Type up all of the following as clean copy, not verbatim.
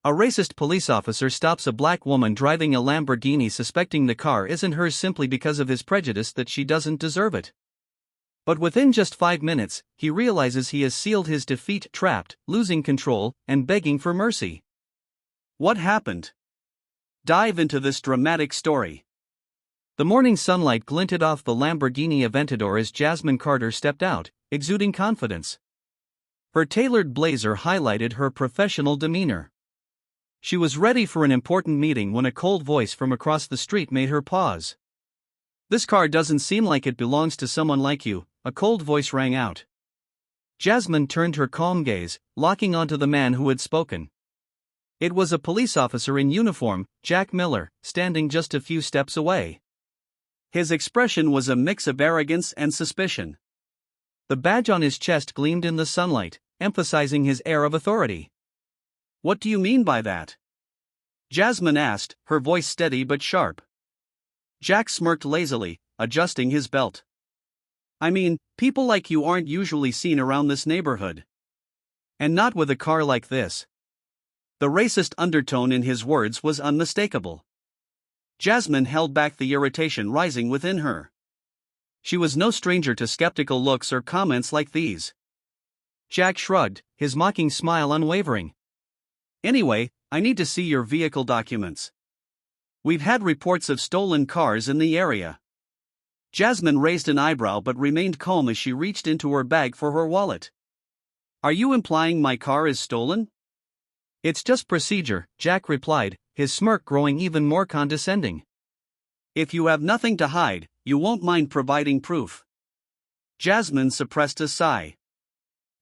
A racist police officer stops a black woman driving a Lamborghini suspecting the car isn't hers simply because of his prejudice that she doesn't deserve it. But within just 5 minutes, he realizes he has sealed his defeat, trapped, losing control, and begging for mercy. What happened? Dive into this dramatic story. The morning sunlight glinted off the Lamborghini Aventador as Jasmine Carter stepped out, exuding confidence. Her tailored blazer highlighted her professional demeanor. She was ready for an important meeting when a cold voice from across the street made her pause. "This car doesn't seem like it belongs to someone like you," a cold voice rang out. Jasmine turned her calm gaze, locking onto the man who had spoken. It was a police officer in uniform, Jack Miller, standing just a few steps away. His expression was a mix of arrogance and suspicion. The badge on his chest gleamed in the sunlight, emphasizing his air of authority. "What do you mean by that?" Jasmine asked, her voice steady but sharp. Jack smirked lazily, adjusting his belt. "I mean, people like you aren't usually seen around this neighborhood. And not with a car like this." The racist undertone in his words was unmistakable. Jasmine held back the irritation rising within her. She was no stranger to skeptical looks or comments like these. Jack shrugged, his mocking smile unwavering. "Anyway, I need to see your vehicle documents. We've had reports of stolen cars in the area." Jasmine raised an eyebrow but remained calm as she reached into her bag for her wallet. "Are you implying my car is stolen?" "It's just procedure," Jack replied, his smirk growing even more condescending. "If you have nothing to hide, you won't mind providing proof." Jasmine suppressed a sigh.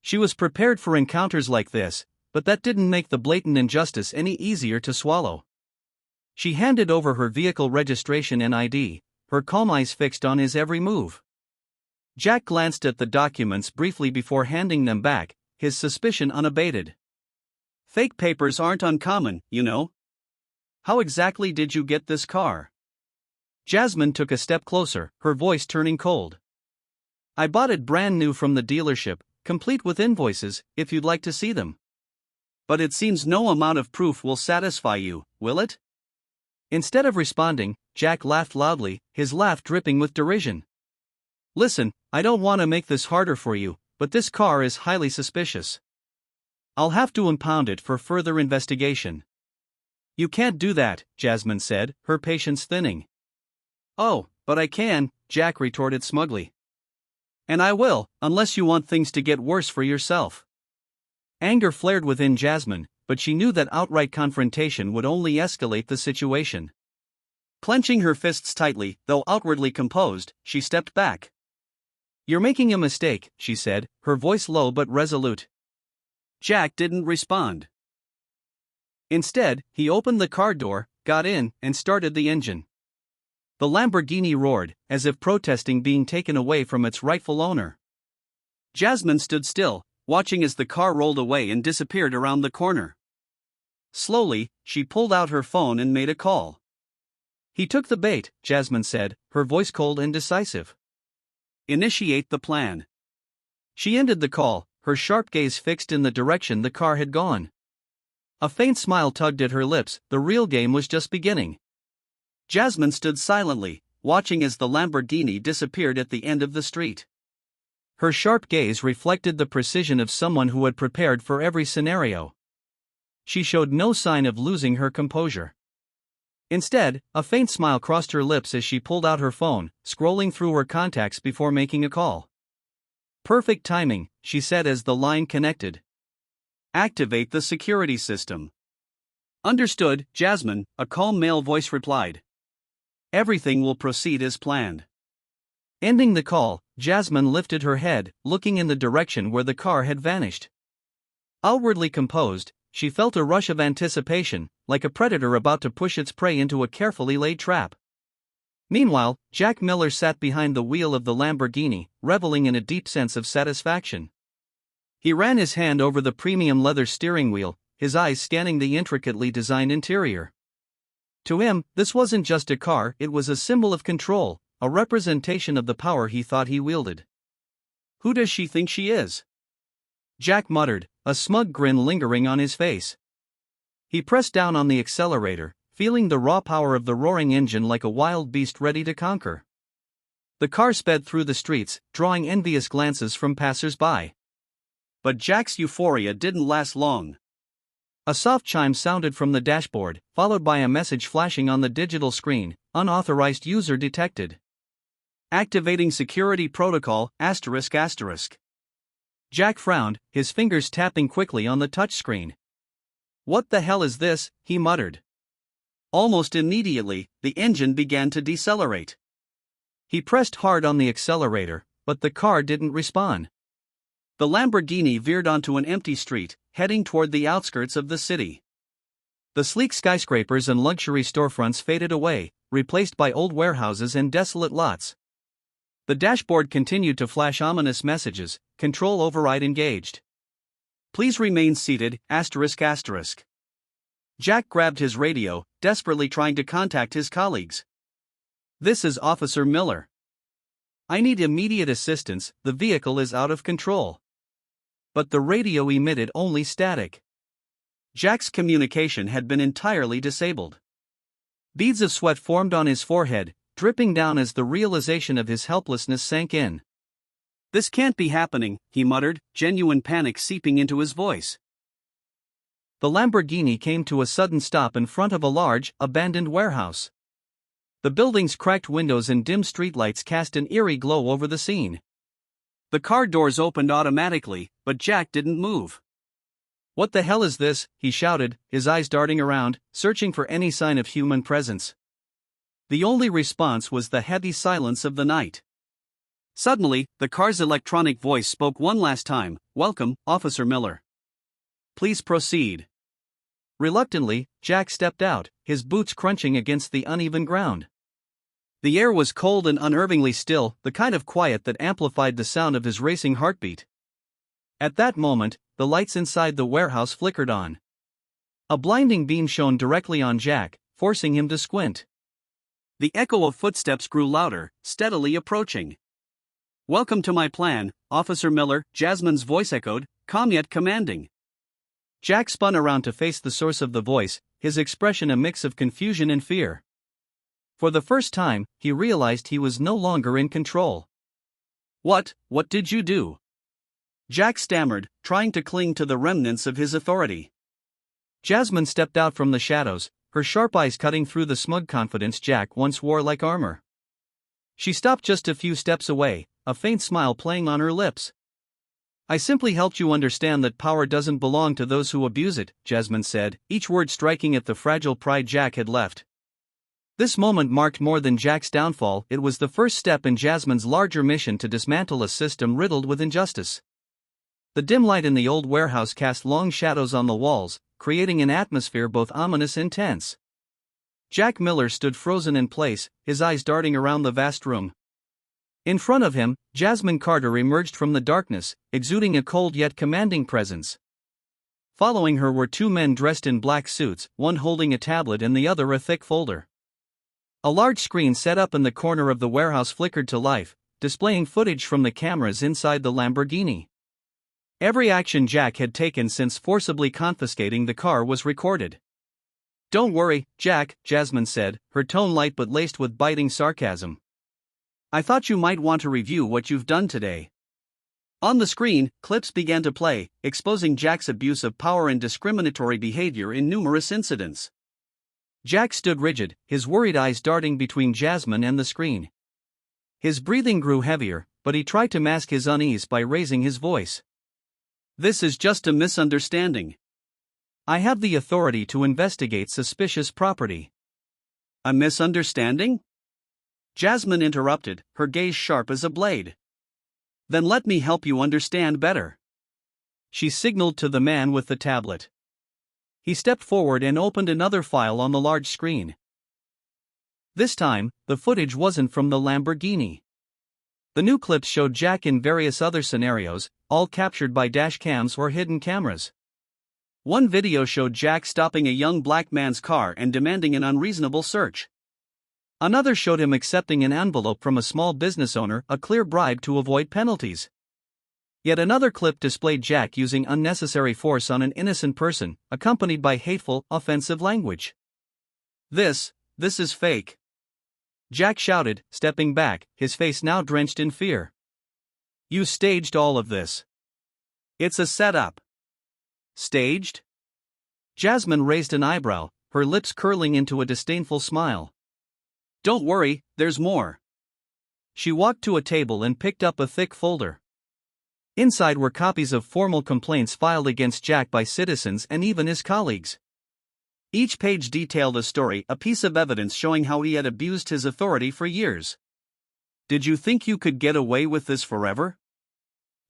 She was prepared for encounters like this, but that didn't make the blatant injustice any easier to swallow. She handed over her vehicle registration and ID, her calm eyes fixed on his every move. Jack glanced at the documents briefly before handing them back, his suspicion unabated. "Fake papers aren't uncommon, you know. How exactly did you get this car?" Jasmine took a step closer, her voice turning cold. "I bought it brand new from the dealership, complete with invoices, if you'd like to see them." "But it seems no amount of proof will satisfy you, will it?" Instead of responding, Jack laughed loudly, his laugh dripping with derision. "Listen, I don't want to make this harder for you, but this car is highly suspicious. I'll have to impound it for further investigation." "You can't do that," Jasmine said, her patience thinning. "Oh, but I can," Jack retorted smugly. "And I will, unless you want things to get worse for yourself." Anger flared within Jasmine, but she knew that outright confrontation would only escalate the situation. Clenching her fists tightly, though outwardly composed, she stepped back. "You're making a mistake," she said, her voice low but resolute. Jack didn't respond. Instead, he opened the car door, got in, and started the engine. The Lamborghini roared, as if protesting being taken away from its rightful owner. Jasmine stood still, watching as the car rolled away and disappeared around the corner. Slowly, she pulled out her phone and made a call. "He took the bait," Jasmine said, her voice cold and decisive. "Initiate the plan." She ended the call, her sharp gaze fixed in the direction the car had gone. A faint smile tugged at her lips, the real game was just beginning. Jasmine stood silently, watching as the Lamborghini disappeared at the end of the street. Her sharp gaze reflected the precision of someone who had prepared for every scenario. She showed no sign of losing her composure. Instead, a faint smile crossed her lips as she pulled out her phone, scrolling through her contacts before making a call. "Perfect timing," she said as the line connected. "Activate the security system." "Understood, Jasmine," a calm male voice replied. "Everything will proceed as planned." Ending the call, Jasmine lifted her head, looking in the direction where the car had vanished. Outwardly composed, she felt a rush of anticipation, like a predator about to push its prey into a carefully laid trap. Meanwhile, Jack Miller sat behind the wheel of the Lamborghini, reveling in a deep sense of satisfaction. He ran his hand over the premium leather steering wheel, his eyes scanning the intricately designed interior. To him, this wasn't just a car, it was a symbol of control, a representation of the power he thought he wielded. "Who does she think she is?" Jack muttered, a smug grin lingering on his face. He pressed down on the accelerator, feeling the raw power of the roaring engine like a wild beast ready to conquer. The car sped through the streets, drawing envious glances from passers-by. But Jack's euphoria didn't last long. A soft chime sounded from the dashboard, followed by a message flashing on the digital screen: unauthorized user detected. Activating security protocol, ****. Jack frowned, his fingers tapping quickly on the touchscreen. What the hell is this? He muttered. Almost immediately, the engine began to decelerate. He pressed hard on the accelerator, but the car didn't respond. The Lamborghini veered onto an empty street, heading toward the outskirts of the city. The sleek skyscrapers and luxury storefronts faded away, replaced by old warehouses and desolate lots. The dashboard continued to flash ominous messages: control override engaged. Please remain seated, ****. Jack grabbed his radio, desperately trying to contact his colleagues. This is Officer Miller. I need immediate assistance, the vehicle is out of control. But the radio emitted only static. Jack's communication had been entirely disabled. Beads of sweat formed on his forehead, dripping down as the realization of his helplessness sank in. This can't be happening, he muttered, genuine panic seeping into his voice. The Lamborghini came to a sudden stop in front of a large, abandoned warehouse. The building's cracked windows and dim streetlights cast an eerie glow over the scene. The car doors opened automatically, but Jack didn't move. What the hell is this? He shouted, his eyes darting around, searching for any sign of human presence. The only response was the heavy silence of the night. Suddenly, the car's electronic voice spoke one last time: "Welcome, Officer Miller. Please proceed." Reluctantly, Jack stepped out, his boots crunching against the uneven ground. The air was cold and unnervingly still, the kind of quiet that amplified the sound of his racing heartbeat. At that moment, the lights inside the warehouse flickered on. A blinding beam shone directly on Jack, forcing him to squint. The echo of footsteps grew louder, steadily approaching. "Welcome to my plan, Officer Miller," Jasmine's voice echoed, calm yet commanding. Jack spun around to face the source of the voice, his expression a mix of confusion and fear. For the first time, he realized he was no longer in control. What did you do?" Jack stammered, trying to cling to the remnants of his authority. Jasmine stepped out from the shadows, her sharp eyes cutting through the smug confidence Jack once wore like armor. She stopped just a few steps away, a faint smile playing on her lips. "I simply helped you understand that power doesn't belong to those who abuse it," Jasmine said, each word striking at the fragile pride Jack had left. This moment marked more than Jack's downfall, it was the first step in Jasmine's larger mission to dismantle a system riddled with injustice. The dim light in the old warehouse cast long shadows on the walls, creating an atmosphere both ominous and tense. Jack Miller stood frozen in place, his eyes darting around the vast room. In front of him, Jasmine Carter emerged from the darkness, exuding a cold yet commanding presence. Following her were two men dressed in black suits, one holding a tablet and the other a thick folder. A large screen set up in the corner of the warehouse flickered to life, displaying footage from the cameras inside the Lamborghini. Every action Jack had taken since forcibly confiscating the car was recorded. "Don't worry, Jack," Jasmine said, her tone light but laced with biting sarcasm. "I thought you might want to review what you've done today." On the screen, clips began to play, exposing Jack's abuse of power and discriminatory behavior in numerous incidents. Jack stood rigid, his worried eyes darting between Jasmine and the screen. His breathing grew heavier, but he tried to mask his unease by raising his voice. "This is just a misunderstanding. I have the authority to investigate suspicious property." "A misunderstanding?" Jasmine interrupted, her gaze sharp as a blade. "Then let me help you understand better." She signaled to the man with the tablet. He stepped forward and opened another file on the large screen. This time, the footage wasn't from the Lamborghini. The new clips showed Jack in various other scenarios, all captured by dash cams or hidden cameras. One video showed Jack stopping a young black man's car and demanding an unreasonable search. Another showed him accepting an envelope from a small business owner, a clear bribe to avoid penalties. Yet another clip displayed Jack using unnecessary force on an innocent person, accompanied by hateful, offensive language. This is fake," Jack shouted, stepping back, his face now drenched in fear. "You staged all of this. It's a setup." "Staged?" Jasmine raised an eyebrow, her lips curling into a disdainful smile. "Don't worry, there's more." She walked to a table and picked up a thick folder. Inside were copies of formal complaints filed against Jack by citizens and even his colleagues. Each page detailed a story, a piece of evidence showing how he had abused his authority for years. "Did you think you could get away with this forever?"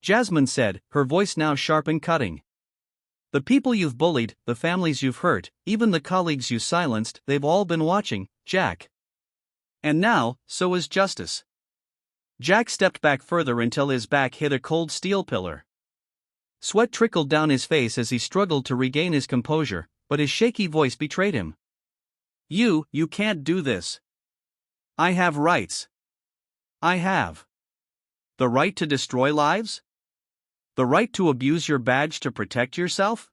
Jasmine said, her voice now sharp and cutting. "The people you've bullied, the families you've hurt, even the colleagues you silenced, they've all been watching, Jack. And now, so is justice." Jack stepped back further until his back hit a cold steel pillar. Sweat trickled down his face as he struggled to regain his composure, but his shaky voice betrayed him. You can't do this. I have rights. I have the right to destroy lives? The right to abuse your badge to protect yourself?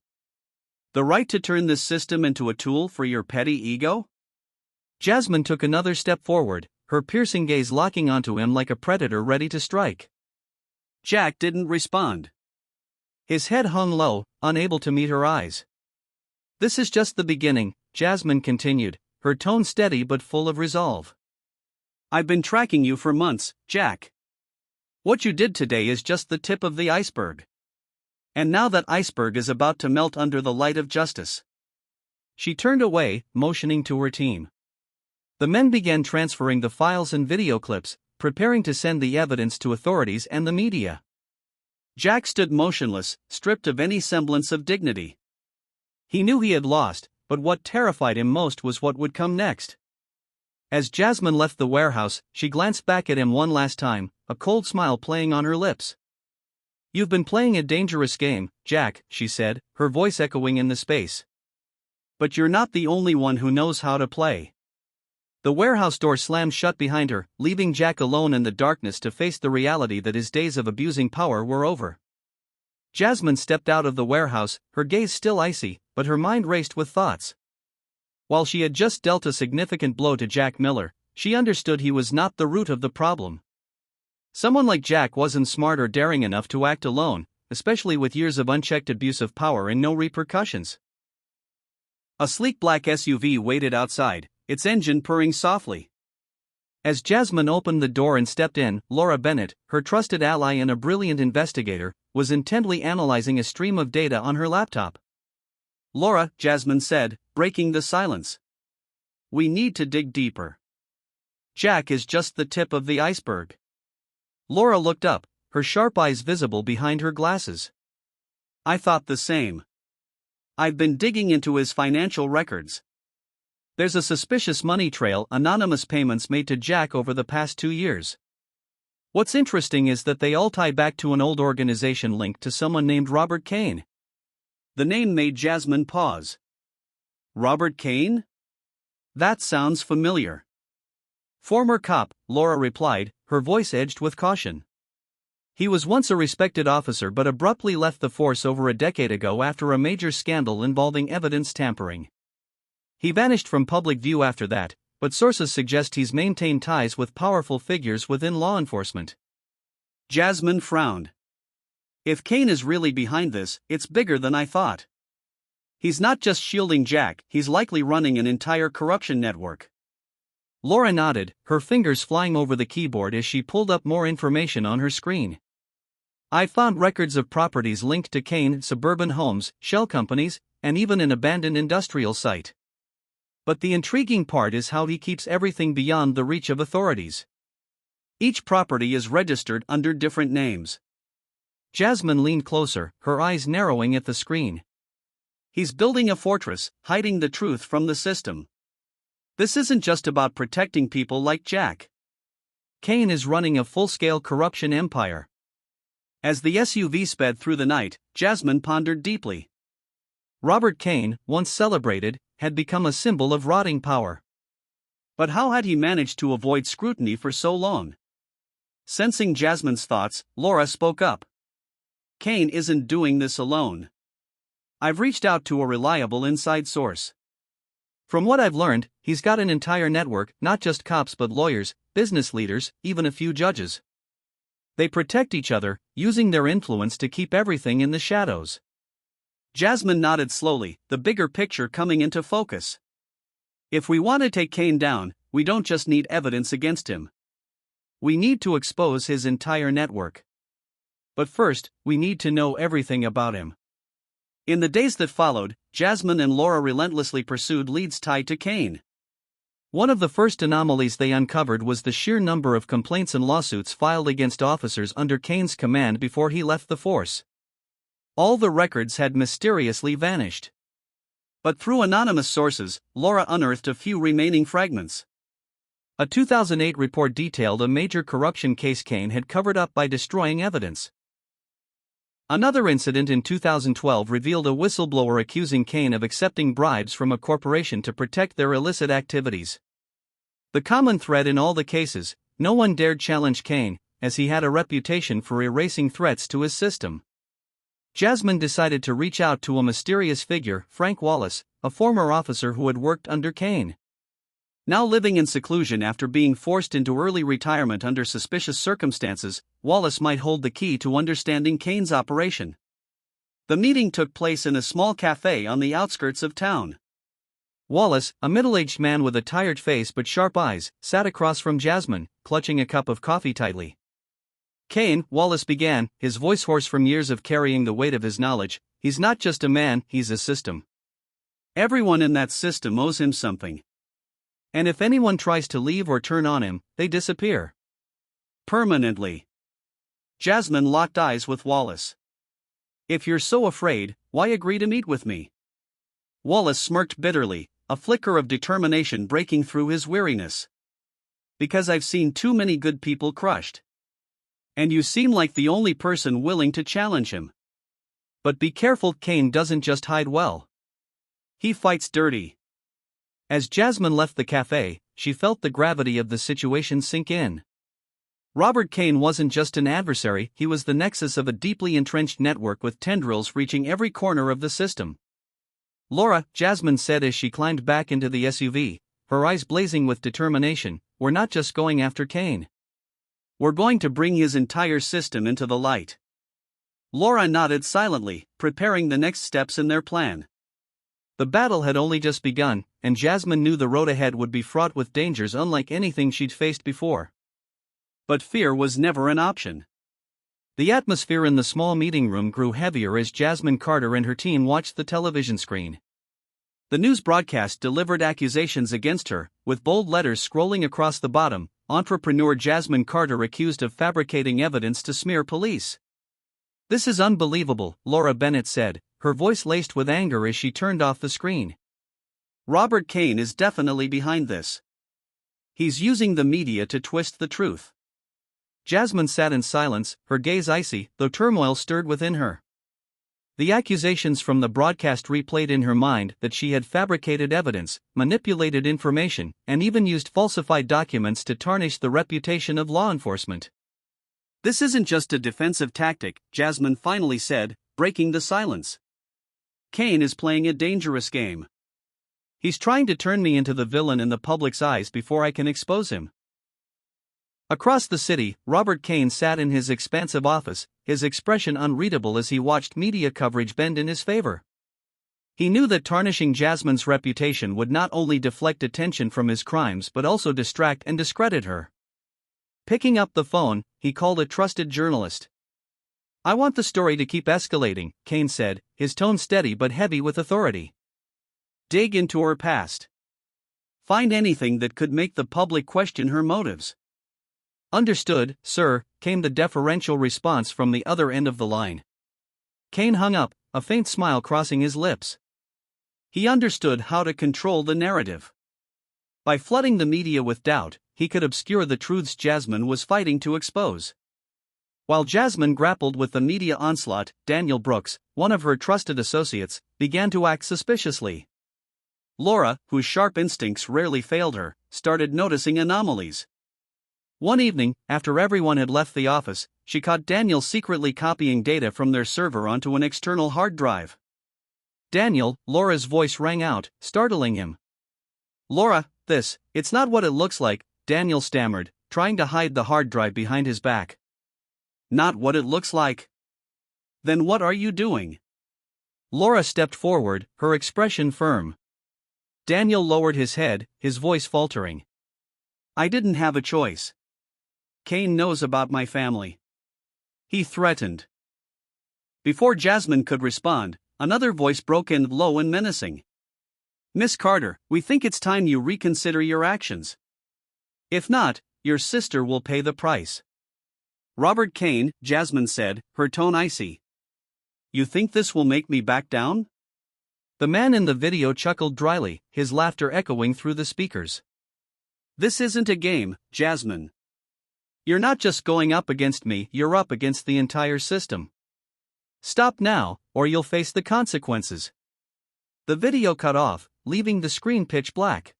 The right to turn this system into a tool for your petty ego?" Jasmine took another step forward, her piercing gaze locking onto him like a predator ready to strike. Jack didn't respond. His head hung low, unable to meet her eyes. "This is just the beginning," Jasmine continued, her tone steady but full of resolve. "I've been tracking you for months, Jack. What you did today is just the tip of the iceberg. And now that iceberg is about to melt under the light of justice." She turned away, motioning to her team. The men began transferring the files and video clips, preparing to send the evidence to authorities and the media. Jack stood motionless, stripped of any semblance of dignity. He knew he had lost, but what terrified him most was what would come next. As Jasmine left the warehouse, she glanced back at him one last time, a cold smile playing on her lips. "You've been playing a dangerous game, Jack," she said, her voice echoing in the space. "But you're not the only one who knows how to play." The warehouse door slammed shut behind her, leaving Jack alone in the darkness to face the reality that his days of abusing power were over. Jasmine stepped out of the warehouse, her gaze still icy, but her mind raced with thoughts. While she had just dealt a significant blow to Jack Miller, she understood he was not the root of the problem. Someone like Jack wasn't smart or daring enough to act alone, especially with years of unchecked abuse of power and no repercussions. A sleek black SUV waited outside, its engine purring softly. As Jasmine opened the door and stepped in, Laura Bennett, her trusted ally and a brilliant investigator, was intently analyzing a stream of data on her laptop. "Laura," Jasmine said, breaking the silence. "We need to dig deeper. Jack is just the tip of the iceberg." Laura looked up, her sharp eyes visible behind her glasses. "I thought the same. I've been digging into his financial records. There's a suspicious money trail, anonymous payments made to Jack over the past 2 years. What's interesting is that they all tie back to an old organization linked to someone named Robert Kane." The name made Jasmine pause. "Robert Kane? That sounds familiar." "Former cop," Laura replied, her voice edged with caution. "He was once a respected officer but abruptly left the force over a decade ago after a major scandal involving evidence tampering. He vanished from public view after that, but sources suggest he's maintained ties with powerful figures within law enforcement." Jasmine frowned. "If Kane is really behind this, it's bigger than I thought. He's not just shielding Jack, he's likely running an entire corruption network." Laura nodded, her fingers flying over the keyboard as she pulled up more information on her screen. "I found records of properties linked to Kane, suburban homes, shell companies, and even an abandoned industrial site. But the intriguing part is how he keeps everything beyond the reach of authorities. Each property is registered under different names." Jasmine leaned closer, her eyes narrowing at the screen. "He's building a fortress, hiding the truth from the system. This isn't just about protecting people like Jack. Kane is running a full-scale corruption empire." As the SUV sped through the night, Jasmine pondered deeply. Robert Kane, once celebrated, had become a symbol of rotting power. But how had he managed to avoid scrutiny for so long? Sensing Jasmine's thoughts, Laura spoke up. Kane isn't doing this alone. I've reached out to a reliable inside source. From what I've learned, he's got an entire network, not just cops but lawyers, business leaders, even a few judges. They protect each other, using their influence to keep everything in the shadows. Jasmine nodded slowly, the bigger picture coming into focus. If we want to take Kane down, we don't just need evidence against him. We need to expose his entire network. But first, we need to know everything about him. In the days that followed, Jasmine and Laura relentlessly pursued leads tied to Kane. One of the first anomalies they uncovered was the sheer number of complaints and lawsuits filed against officers under Kane's command before he left the force. All the records had mysteriously vanished. But through anonymous sources, Laura unearthed a few remaining fragments. A 2008 report detailed a major corruption case Kane had covered up by destroying evidence. Another incident in 2012 revealed a whistleblower accusing Kane of accepting bribes from a corporation to protect their illicit activities. The common thread in all the cases: no one dared challenge Kane, as he had a reputation for erasing threats to his system. Jasmine decided to reach out to a mysterious figure, Frank Wallace, a former officer who had worked under Kane. Now living in seclusion after being forced into early retirement under suspicious circumstances, Wallace might hold the key to understanding Kane's operation. The meeting took place in a small cafe on the outskirts of town. Wallace, a middle-aged man with a tired face but sharp eyes, sat across from Jasmine, clutching a cup of coffee tightly. "Kane," Wallace began, his voice hoarse from years of carrying the weight of his knowledge, "he's not just a man, he's a system. Everyone in that system owes him something. And if anyone tries to leave or turn on him, they disappear. Permanently." Jasmine locked eyes with Wallace. "If you're so afraid, why agree to meet with me?" Wallace smirked bitterly, a flicker of determination breaking through his weariness. "Because I've seen too many good people crushed. And you seem like the only person willing to challenge him. But be careful, Kane doesn't just hide well. He fights dirty." As Jasmine left the cafe, she felt the gravity of the situation sink in. Robert Kane wasn't just an adversary, he was the nexus of a deeply entrenched network with tendrils reaching every corner of the system. "Laura," Jasmine said as she climbed back into the SUV, her eyes blazing with determination, "we're not just going after Kane. We're going to bring his entire system into the light." Laura nodded silently, preparing the next steps in their plan. The battle had only just begun, and Jasmine knew the road ahead would be fraught with dangers unlike anything she'd faced before. But fear was never an option. The atmosphere in the small meeting room grew heavier as Jasmine Carter and her team watched the television screen. The news broadcast delivered accusations against her, with bold letters scrolling across the bottom: "Entrepreneur Jasmine Carter accused of fabricating evidence to smear police." "This is unbelievable," Laura Bennett said, her voice laced with anger as she turned off the screen. "Robert Kane is definitely behind this. He's using the media to twist the truth." Jasmine sat in silence, her gaze icy, though turmoil stirred within her. The accusations from the broadcast replayed in her mind that she had fabricated evidence, manipulated information, and even used falsified documents to tarnish the reputation of law enforcement. "This isn't just a defensive tactic," Jasmine finally said, breaking the silence. "Kane is playing a dangerous game. He's trying to turn me into the villain in the public's eyes before I can expose him." Across the city, Robert Kane sat in his expansive office, his expression unreadable as he watched media coverage bend in his favor. He knew that tarnishing Jasmine's reputation would not only deflect attention from his crimes but also distract and discredit her. Picking up the phone, he called a trusted journalist. "I want the story to keep escalating," Kane said, his tone steady but heavy with authority. "Dig into her past. Find anything that could make the public question her motives." "Understood, sir," came the deferential response from the other end of the line. Kane hung up, a faint smile crossing his lips. He understood how to control the narrative. By flooding the media with doubt, he could obscure the truths Jasmine was fighting to expose. While Jasmine grappled with the media onslaught, Daniel Brooks, one of her trusted associates, began to act suspiciously. Laura, whose sharp instincts rarely failed her, started noticing anomalies. One evening, after everyone had left the office, she caught Daniel secretly copying data from their server onto an external hard drive. "Daniel," Laura's voice rang out, startling him. "Laura, it's not what it looks like," Daniel stammered, trying to hide the hard drive behind his back. "Not what it looks like? Then what are you doing?" Laura stepped forward, her expression firm. Daniel lowered his head, his voice faltering. "I didn't have a choice. Kane knows about my family," he threatened. Before Jasmine could respond, another voice broke in, low and menacing. "Miss Carter, we think it's time you reconsider your actions. If not, your sister will pay the price." "Robert Kane," Jasmine said, her tone icy. "You think this will make me back down?" The man in the video chuckled dryly, his laughter echoing through the speakers. "This isn't a game, Jasmine. You're not just going up against me, you're up against the entire system. Stop now, or you'll face the consequences." The video cut off, leaving the screen pitch black.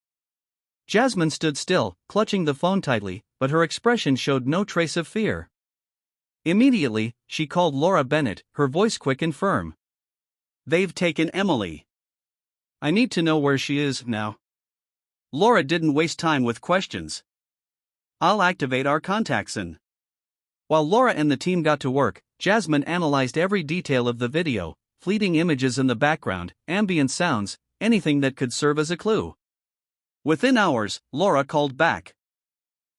Jasmine stood still, clutching the phone tightly, but her expression showed no trace of fear. Immediately, she called Laura Bennett, her voice quick and firm. "They've taken Emily. I need to know where she is now." Laura didn't waste time with questions. "I'll activate our contacts in." While Laura and the team got to work, Jasmine analyzed every detail of the video, fleeting images in the background, ambient sounds, anything that could serve as a clue. Within hours, Laura called back.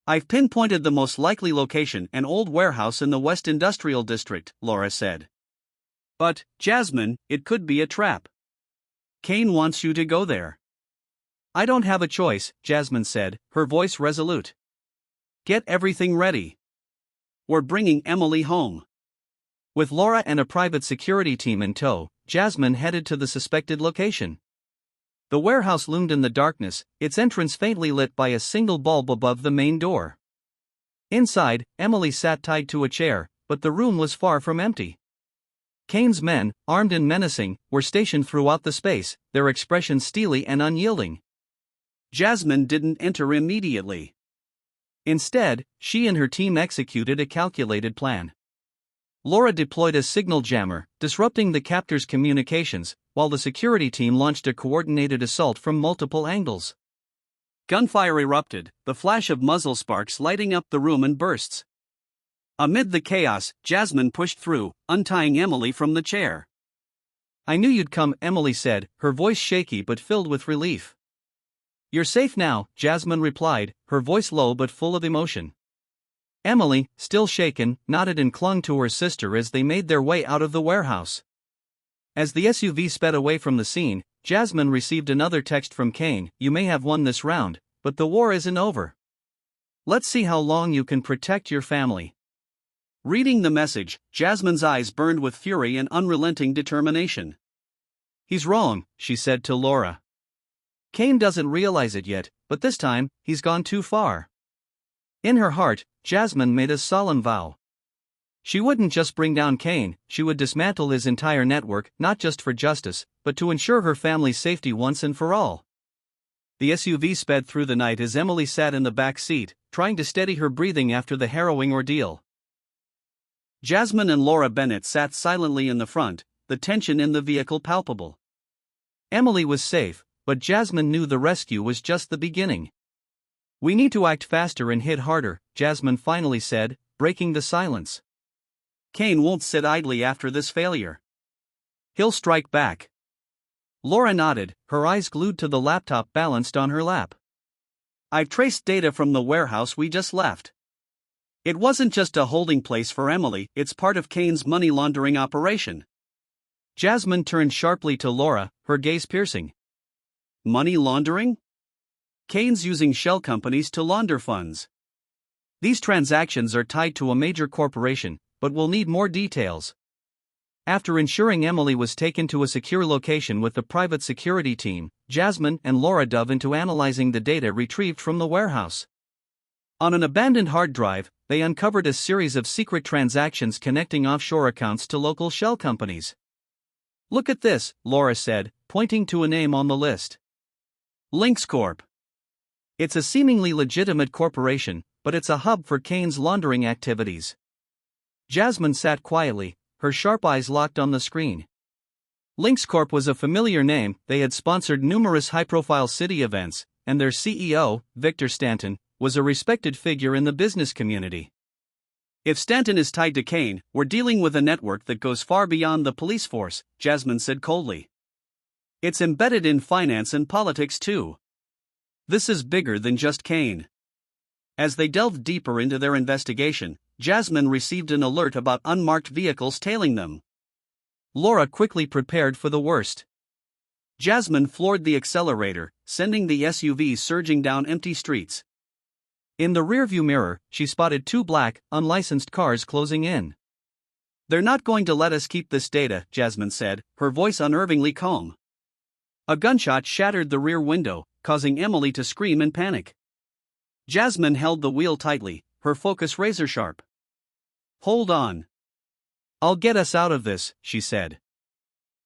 "I've pinpointed the most likely location, an old warehouse in the West Industrial District," Laura said. "But, Jasmine, it could be a trap. Kane wants you to go there." "I don't have a choice," Jasmine said, her voice resolute. "Get everything ready. We're bringing Emily home." With Laura and a private security team in tow, Jasmine headed to the suspected location. The warehouse loomed in the darkness, its entrance faintly lit by a single bulb above the main door. Inside, Emily sat tied to a chair, but the room was far from empty. Kane's men, armed and menacing, were stationed throughout the space, their expressions steely and unyielding. Jasmine didn't enter immediately. Instead, she and her team executed a calculated plan. Laura deployed a signal jammer, disrupting the captor's communications, while the security team launched a coordinated assault from multiple angles. Gunfire erupted, the flash of muzzle sparks lighting up the room in bursts. Amid the chaos, Jasmine pushed through, untying Emily from the chair. "I knew you'd come," Emily said, her voice shaky but filled with relief. "You're safe now," Jasmine replied, her voice low but full of emotion. Emily, still shaken, nodded and clung to her sister as they made their way out of the warehouse. As the SUV sped away from the scene, Jasmine received another text from Kane. "You may have won this round, but the war isn't over. Let's see how long you can protect your family." Reading the message, Jasmine's eyes burned with fury and unrelenting determination. "He's wrong," she said to Laura. "Kane doesn't realize it yet, but this time, he's gone too far." In her heart, Jasmine made a solemn vow. She wouldn't just bring down Kane, she would dismantle his entire network, not just for justice, but to ensure her family's safety once and for all. The SUV sped through the night as Emily sat in the back seat, trying to steady her breathing after the harrowing ordeal. Jasmine and Laura Bennett sat silently in the front, the tension in the vehicle palpable. Emily was safe, but Jasmine knew the rescue was just the beginning. "We need to act faster and hit harder," Jasmine finally said, breaking the silence. "Kane won't sit idly after this failure. He'll strike back." Laura nodded, her eyes glued to the laptop balanced on her lap. "I've traced data from the warehouse we just left. It wasn't just a holding place for Emily, it's part of Kane's money laundering operation." Jasmine turned sharply to Laura, her gaze piercing. "Money laundering? Kane's using shell companies to launder funds. These transactions are tied to a major corporation, but we'll need more details." After ensuring Emily was taken to a secure location with the private security team, Jasmine and Laura dove into analyzing the data retrieved from the warehouse. On an abandoned hard drive, they uncovered a series of secret transactions connecting offshore accounts to local shell companies. "Look at this," Laura said, pointing to a name on the list. "Lynx Corp. It's a seemingly legitimate corporation, but it's a hub for Kane's laundering activities. Jasmine sat quietly, her sharp eyes locked on the screen. Lynx Corp was a familiar name. They had sponsored numerous high-profile city events, and their CEO, Victor Stanton, was a respected figure in the business community. If Stanton is tied to Kane, we're dealing with a network that goes far beyond the police force, Jasmine said coldly. It's embedded in finance and politics too. This is bigger than just Kane. As they delved deeper into their investigation, Jasmine received an alert about unmarked vehicles tailing them. Laura quickly prepared for the worst. Jasmine floored the accelerator, sending the SUV surging down empty streets. In the rearview mirror, she spotted two black, unlicensed cars closing in. They're not going to let us keep this data, Jasmine said, her voice unnervingly calm. A gunshot shattered the rear window, causing Emily to scream in panic. Jasmine held the wheel tightly, her focus razor-sharp. Hold on. I'll get us out of this, she said.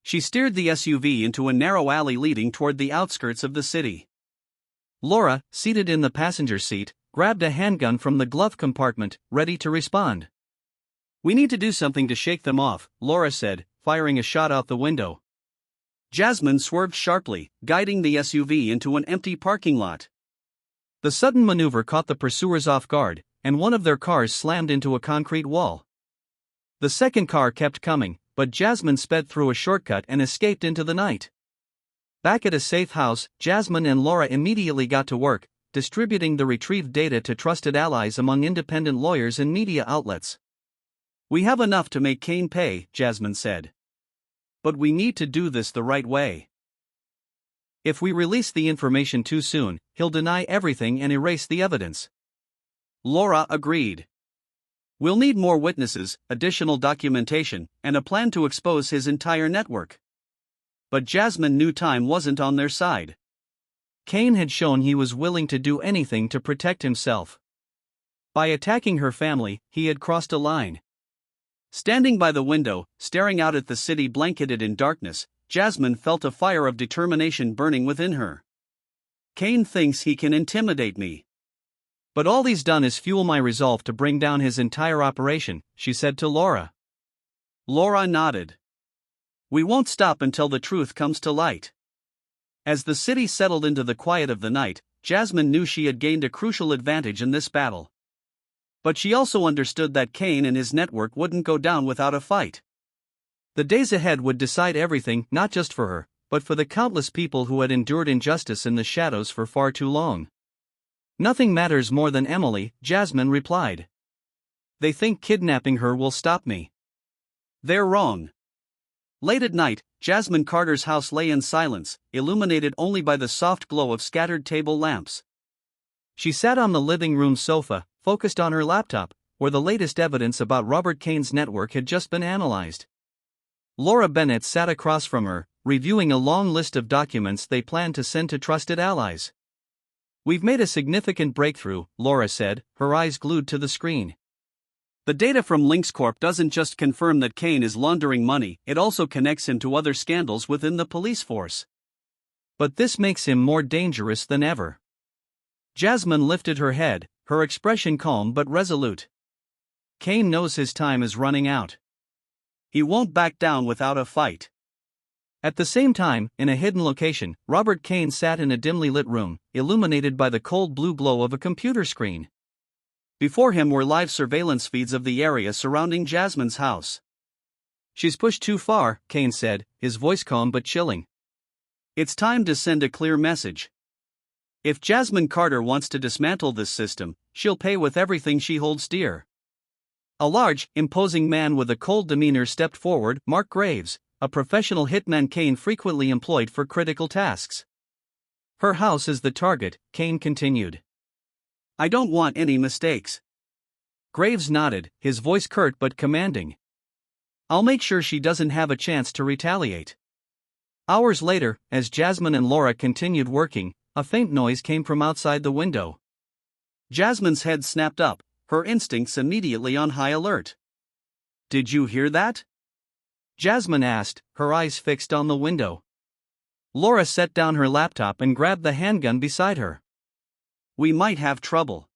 She steered the SUV into a narrow alley leading toward the outskirts of the city. Laura, seated in the passenger seat, grabbed a handgun from the glove compartment, ready to respond. We need to do something to shake them off, Laura said, firing a shot out the window. Jasmine swerved sharply, guiding the SUV into an empty parking lot. The sudden maneuver caught the pursuers off guard, and one of their cars slammed into a concrete wall. The second car kept coming, but Jasmine sped through a shortcut and escaped into the night. Back at a safe house, Jasmine and Laura immediately got to work, distributing the retrieved data to trusted allies among independent lawyers and media outlets. We have enough to make Kane pay, Jasmine said. But we need to do this the right way. If we release the information too soon, he'll deny everything and erase the evidence. Laura agreed. We'll need more witnesses, additional documentation, and a plan to expose his entire network. But Jasmine knew time wasn't on their side. Kane had shown he was willing to do anything to protect himself. By attacking her family, he had crossed a line. Standing by the window, staring out at the city blanketed in darkness, Jasmine felt a fire of determination burning within her. Kane thinks he can intimidate me. But all he's done is fuel my resolve to bring down his entire operation, she said to Laura. Laura nodded. We won't stop until the truth comes to light. As the city settled into the quiet of the night, Jasmine knew she had gained a crucial advantage in this battle. But she also understood that Kane and his network wouldn't go down without a fight. The days ahead would decide everything, not just for her, but for the countless people who had endured injustice in the shadows for far too long. Nothing matters more than Emily, Jasmine replied. They think kidnapping her will stop me. They're wrong. Late at night, Jasmine Carter's house lay in silence, illuminated only by the soft glow of scattered table lamps. She sat on the living room sofa, focused on her laptop, where the latest evidence about Robert Kane's network had just been analyzed. Laura Bennett sat across from her, reviewing a long list of documents they planned to send to trusted allies. We've made a significant breakthrough, Laura said, her eyes glued to the screen. The data from Lynx Corp doesn't just confirm that Kane is laundering money, it also connects him to other scandals within the police force. But this makes him more dangerous than ever. Jasmine lifted her head, her expression calm but resolute. Kane knows his time is running out. He won't back down without a fight. At the same time, in a hidden location, Robert Kane sat in a dimly lit room, illuminated by the cold blue glow of a computer screen. Before him were live surveillance feeds of the area surrounding Jasmine's house. She's pushed too far, Kane said, his voice calm but chilling. It's time to send a clear message. If Jasmine Carter wants to dismantle this system, she'll pay with everything she holds dear. A large, imposing man with a cold demeanor stepped forward, Mark Graves, a professional hitman Kane frequently employed for critical tasks. Her house is the target, Kane continued. I don't want any mistakes. Graves nodded, his voice curt but commanding. I'll make sure she doesn't have a chance to retaliate. Hours later, as Jasmine and Laura continued working, a faint noise came from outside the window. Jasmine's head snapped up, her instincts immediately on high alert. Did you hear that? Jasmine asked, her eyes fixed on the window. Laura set down her laptop and grabbed the handgun beside her. We might have trouble.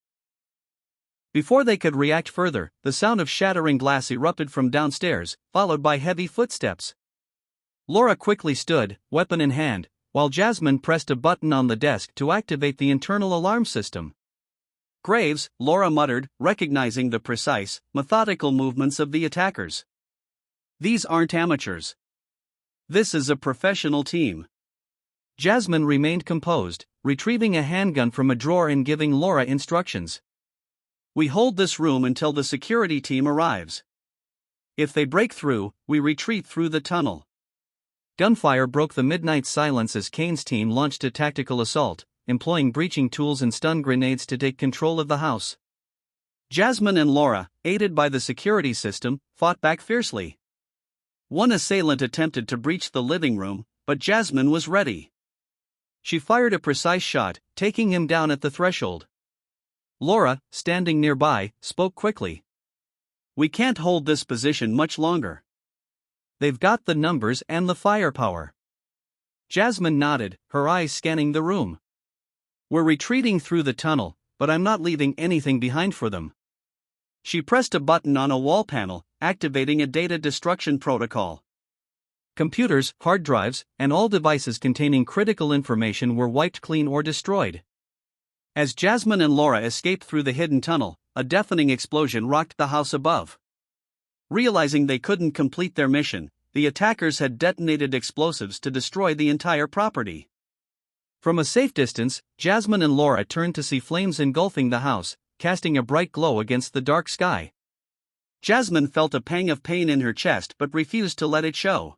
Before they could react further, the sound of shattering glass erupted from downstairs, followed by heavy footsteps. Laura quickly stood, weapon in hand, while Jasmine pressed a button on the desk to activate the internal alarm system. "Graves," Laura muttered, recognizing the precise, methodical movements of the attackers. "These aren't amateurs. This is a professional team." Jasmine remained composed, retrieving a handgun from a drawer and giving Laura instructions. "We hold this room until the security team arrives. If they break through, we retreat through the tunnel." Gunfire broke the midnight silence as Kane's team launched a tactical assault, employing breaching tools and stun grenades to take control of the house. Jasmine and Laura, aided by the security system, fought back fiercely. One assailant attempted to breach the living room, but Jasmine was ready. She fired a precise shot, taking him down at the threshold. Laura, standing nearby, spoke quickly. "We can't hold this position much longer. They've got the numbers and the firepower." Jasmine nodded, her eyes scanning the room. "We're retreating through the tunnel, but I'm not leaving anything behind for them." She pressed a button on a wall panel, activating a data destruction protocol. Computers, hard drives, and all devices containing critical information were wiped clean or destroyed. As Jasmine and Laura escaped through the hidden tunnel, a deafening explosion rocked the house above. Realizing they couldn't complete their mission, the attackers had detonated explosives to destroy the entire property. From a safe distance, Jasmine and Laura turned to see flames engulfing the house, casting a bright glow against the dark sky. Jasmine felt a pang of pain in her chest but refused to let it show.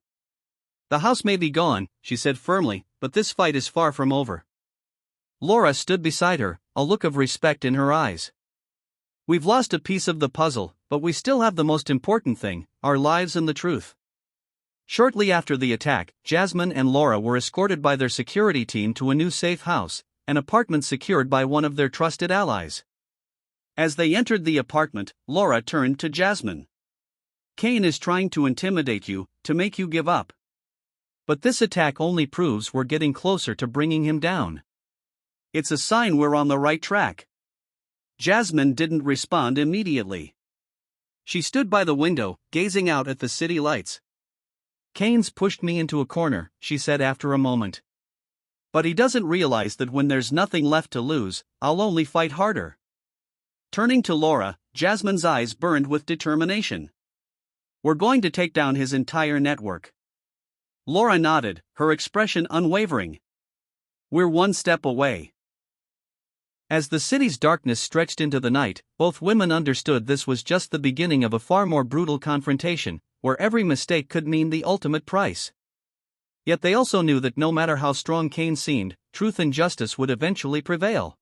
"The house may be gone," she said firmly, "but this fight is far from over." Laura stood beside her, a look of respect in her eyes. "We've lost a piece of the puzzle, but we still have the most important thing, our lives and the truth." Shortly after the attack, Jasmine and Laura were escorted by their security team to a new safe house, an apartment secured by one of their trusted allies. As they entered the apartment, Laura turned to Jasmine. "Kane is trying to intimidate you, to make you give up. But this attack only proves we're getting closer to bringing him down. It's a sign we're on the right track." Jasmine didn't respond immediately. She stood by the window, gazing out at the city lights. "Kane's pushed me into a corner," she said after a moment. "But he doesn't realize that when there's nothing left to lose, I'll only fight harder." Turning to Laura, Jasmine's eyes burned with determination. "We're going to take down his entire network." Laura nodded, her expression unwavering. "We're one step away." As the city's darkness stretched into the night, both women understood this was just the beginning of a far more brutal confrontation, where every mistake could mean the ultimate price. Yet they also knew that no matter how strong Kane seemed, truth and justice would eventually prevail.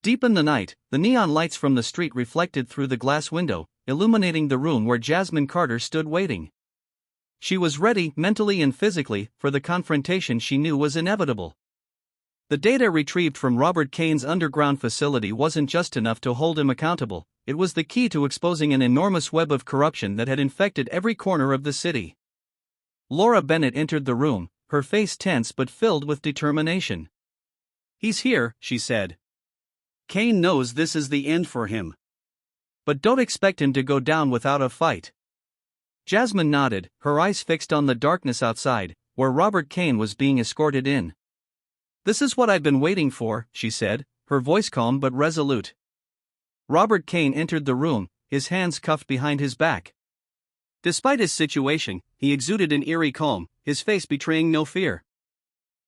Deep in the night, the neon lights from the street reflected through the glass window, illuminating the room where Jasmine Carter stood waiting. She was ready, mentally and physically, for the confrontation she knew was inevitable. The data retrieved from Robert Kane's underground facility wasn't just enough to hold him accountable, it was the key to exposing an enormous web of corruption that had infected every corner of the city. Laura Bennett entered the room, her face tense but filled with determination. "He's here," she said. "Kane knows this is the end for him. But don't expect him to go down without a fight." Jasmine nodded, her eyes fixed on the darkness outside, where Robert Kane was being escorted in. "This is what I've been waiting for," she said, her voice calm but resolute. Robert Kane entered the room, his hands cuffed behind his back. Despite his situation, he exuded an eerie calm, his face betraying no fear.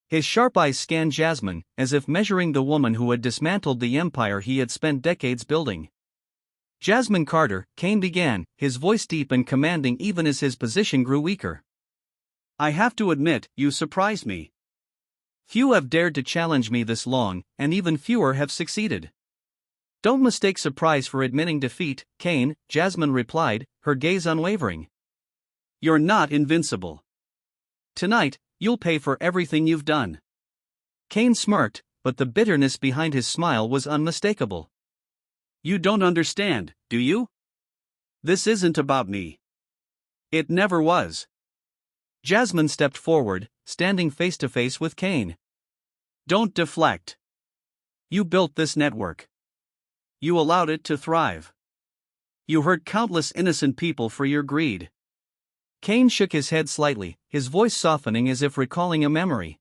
His sharp eyes scanned Jasmine, as if measuring the woman who had dismantled the empire he had spent decades building. "Jasmine Carter," Kane began, his voice deep and commanding even as his position grew weaker. "I have to admit, you surprise me. Few have dared to challenge me this long, and even fewer have succeeded." "Don't mistake surprise for admitting defeat, Kane," Jasmine replied, her gaze unwavering. "You're not invincible. Tonight, you'll pay for everything you've done." Kane smirked, but the bitterness behind his smile was unmistakable. "You don't understand, do you? This isn't about me. It never was." Jasmine stepped forward, standing face to face with Kane. "Don't deflect. You built this network. You allowed it to thrive. You hurt countless innocent people for your greed. Cain shook his head slightly, his voice softening as if recalling a memory.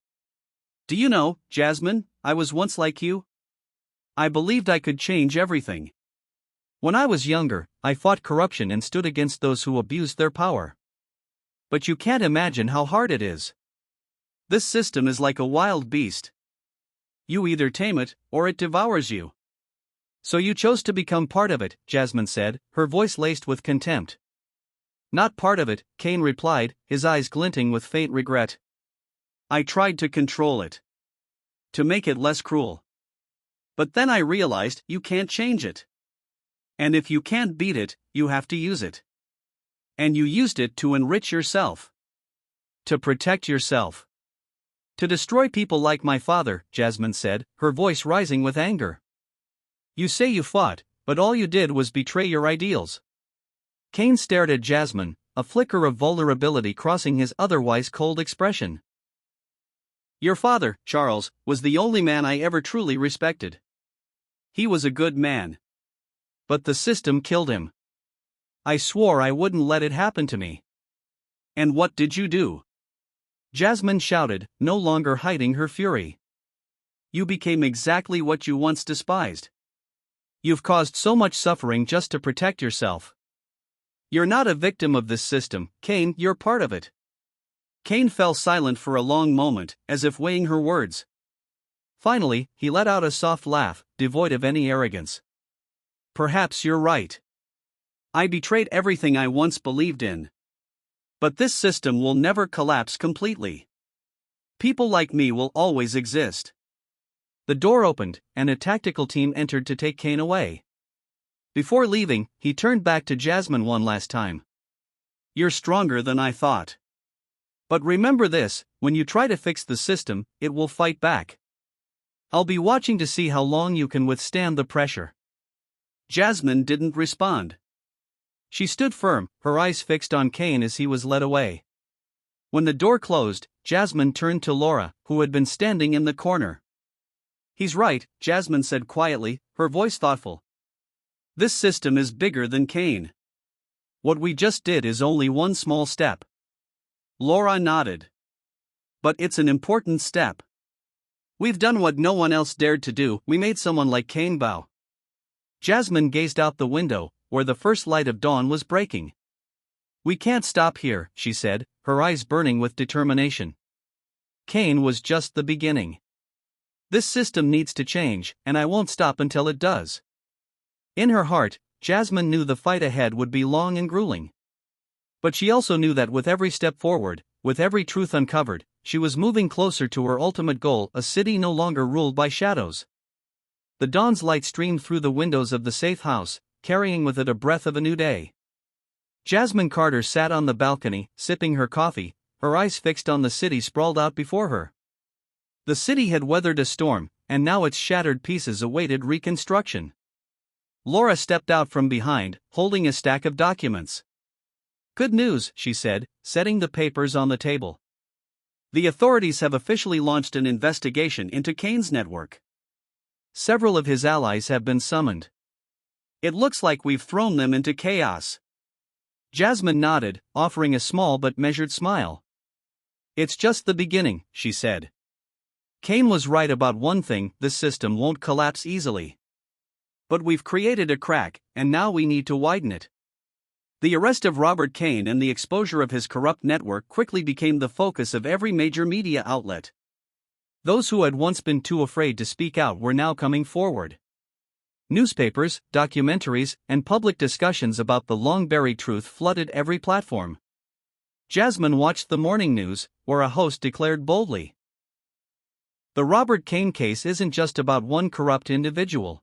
Do you know, Jasmine, I was once like you. I believed I could change everything. When I was younger, I fought corruption and stood against those who abused their power. But you can't imagine how hard it is. This system is like a wild beast. You either tame it, or it devours you. So you chose to become part of it, Jasmine said, her voice laced with contempt. Not part of it, Cain replied, his eyes glinting with faint regret. I tried to control it. To make it less cruel. But then I realized you can't change it. And if you can't beat it, you have to use it. And you used it to enrich yourself. To protect yourself. To destroy people like my father, Jasmine said, her voice rising with anger. You say you fought, but all you did was betray your ideals. Cain stared at Jasmine, a flicker of vulnerability crossing his otherwise cold expression. Your father, Charles, was the only man I ever truly respected. He was a good man. But the system killed him. I swore I wouldn't let it happen to me. And what did you do? Jasmine shouted, no longer hiding her fury. You became exactly what you once despised. You've caused so much suffering just to protect yourself. You're not a victim of this system, Cain, you're part of it. Cain fell silent for a long moment, as if weighing her words. Finally, he let out a soft laugh, devoid of any arrogance. Perhaps you're right. I betrayed everything I once believed in. But this system will never collapse completely. People like me will always exist. The door opened, and a tactical team entered to take Cain away. Before leaving, he turned back to Jasmine one last time. You're stronger than I thought. But remember this, when you try to fix the system, it will fight back. I'll be watching to see how long you can withstand the pressure. Jasmine didn't respond. She stood firm, her eyes fixed on Cain as he was led away. When the door closed, Jasmine turned to Laura, who had been standing in the corner. He's right, Jasmine said quietly, her voice thoughtful. This system is bigger than Cain. What we just did is only one small step. Laura nodded. But it's an important step. We've done what no one else dared to do, we made someone like Cain bow. Jasmine gazed out the window, where the first light of dawn was breaking. We can't stop here, she said, her eyes burning with determination. Cain was just the beginning. This system needs to change, and I won't stop until it does. In her heart, Jasmine knew the fight ahead would be long and grueling. But she also knew that with every step forward, with every truth uncovered, she was moving closer to her ultimate goal, a city no longer ruled by shadows. The dawn's light streamed through the windows of the safe house, carrying with it a breath of a new day. Jasmine Carter sat on the balcony, sipping her coffee, her eyes fixed on the city sprawled out before her. The city had weathered a storm, and now its shattered pieces awaited reconstruction. Laura stepped out from behind, holding a stack of documents. Good news, she said, setting the papers on the table. The authorities have officially launched an investigation into Cain's network. Several of his allies have been summoned. It looks like we've thrown them into chaos. Jasmine nodded, offering a small but measured smile. It's just the beginning, she said. Cain was right about one thing, this system won't collapse easily. But we've created a crack, and now we need to widen it. The arrest of Robert Cain and the exposure of his corrupt network quickly became the focus of every major media outlet. Those who had once been too afraid to speak out were now coming forward. Newspapers, documentaries, and public discussions about the long-buried truth flooded every platform. Jasmine watched the morning news, where a host declared boldly, "The Robert Cain case isn't just about one corrupt individual.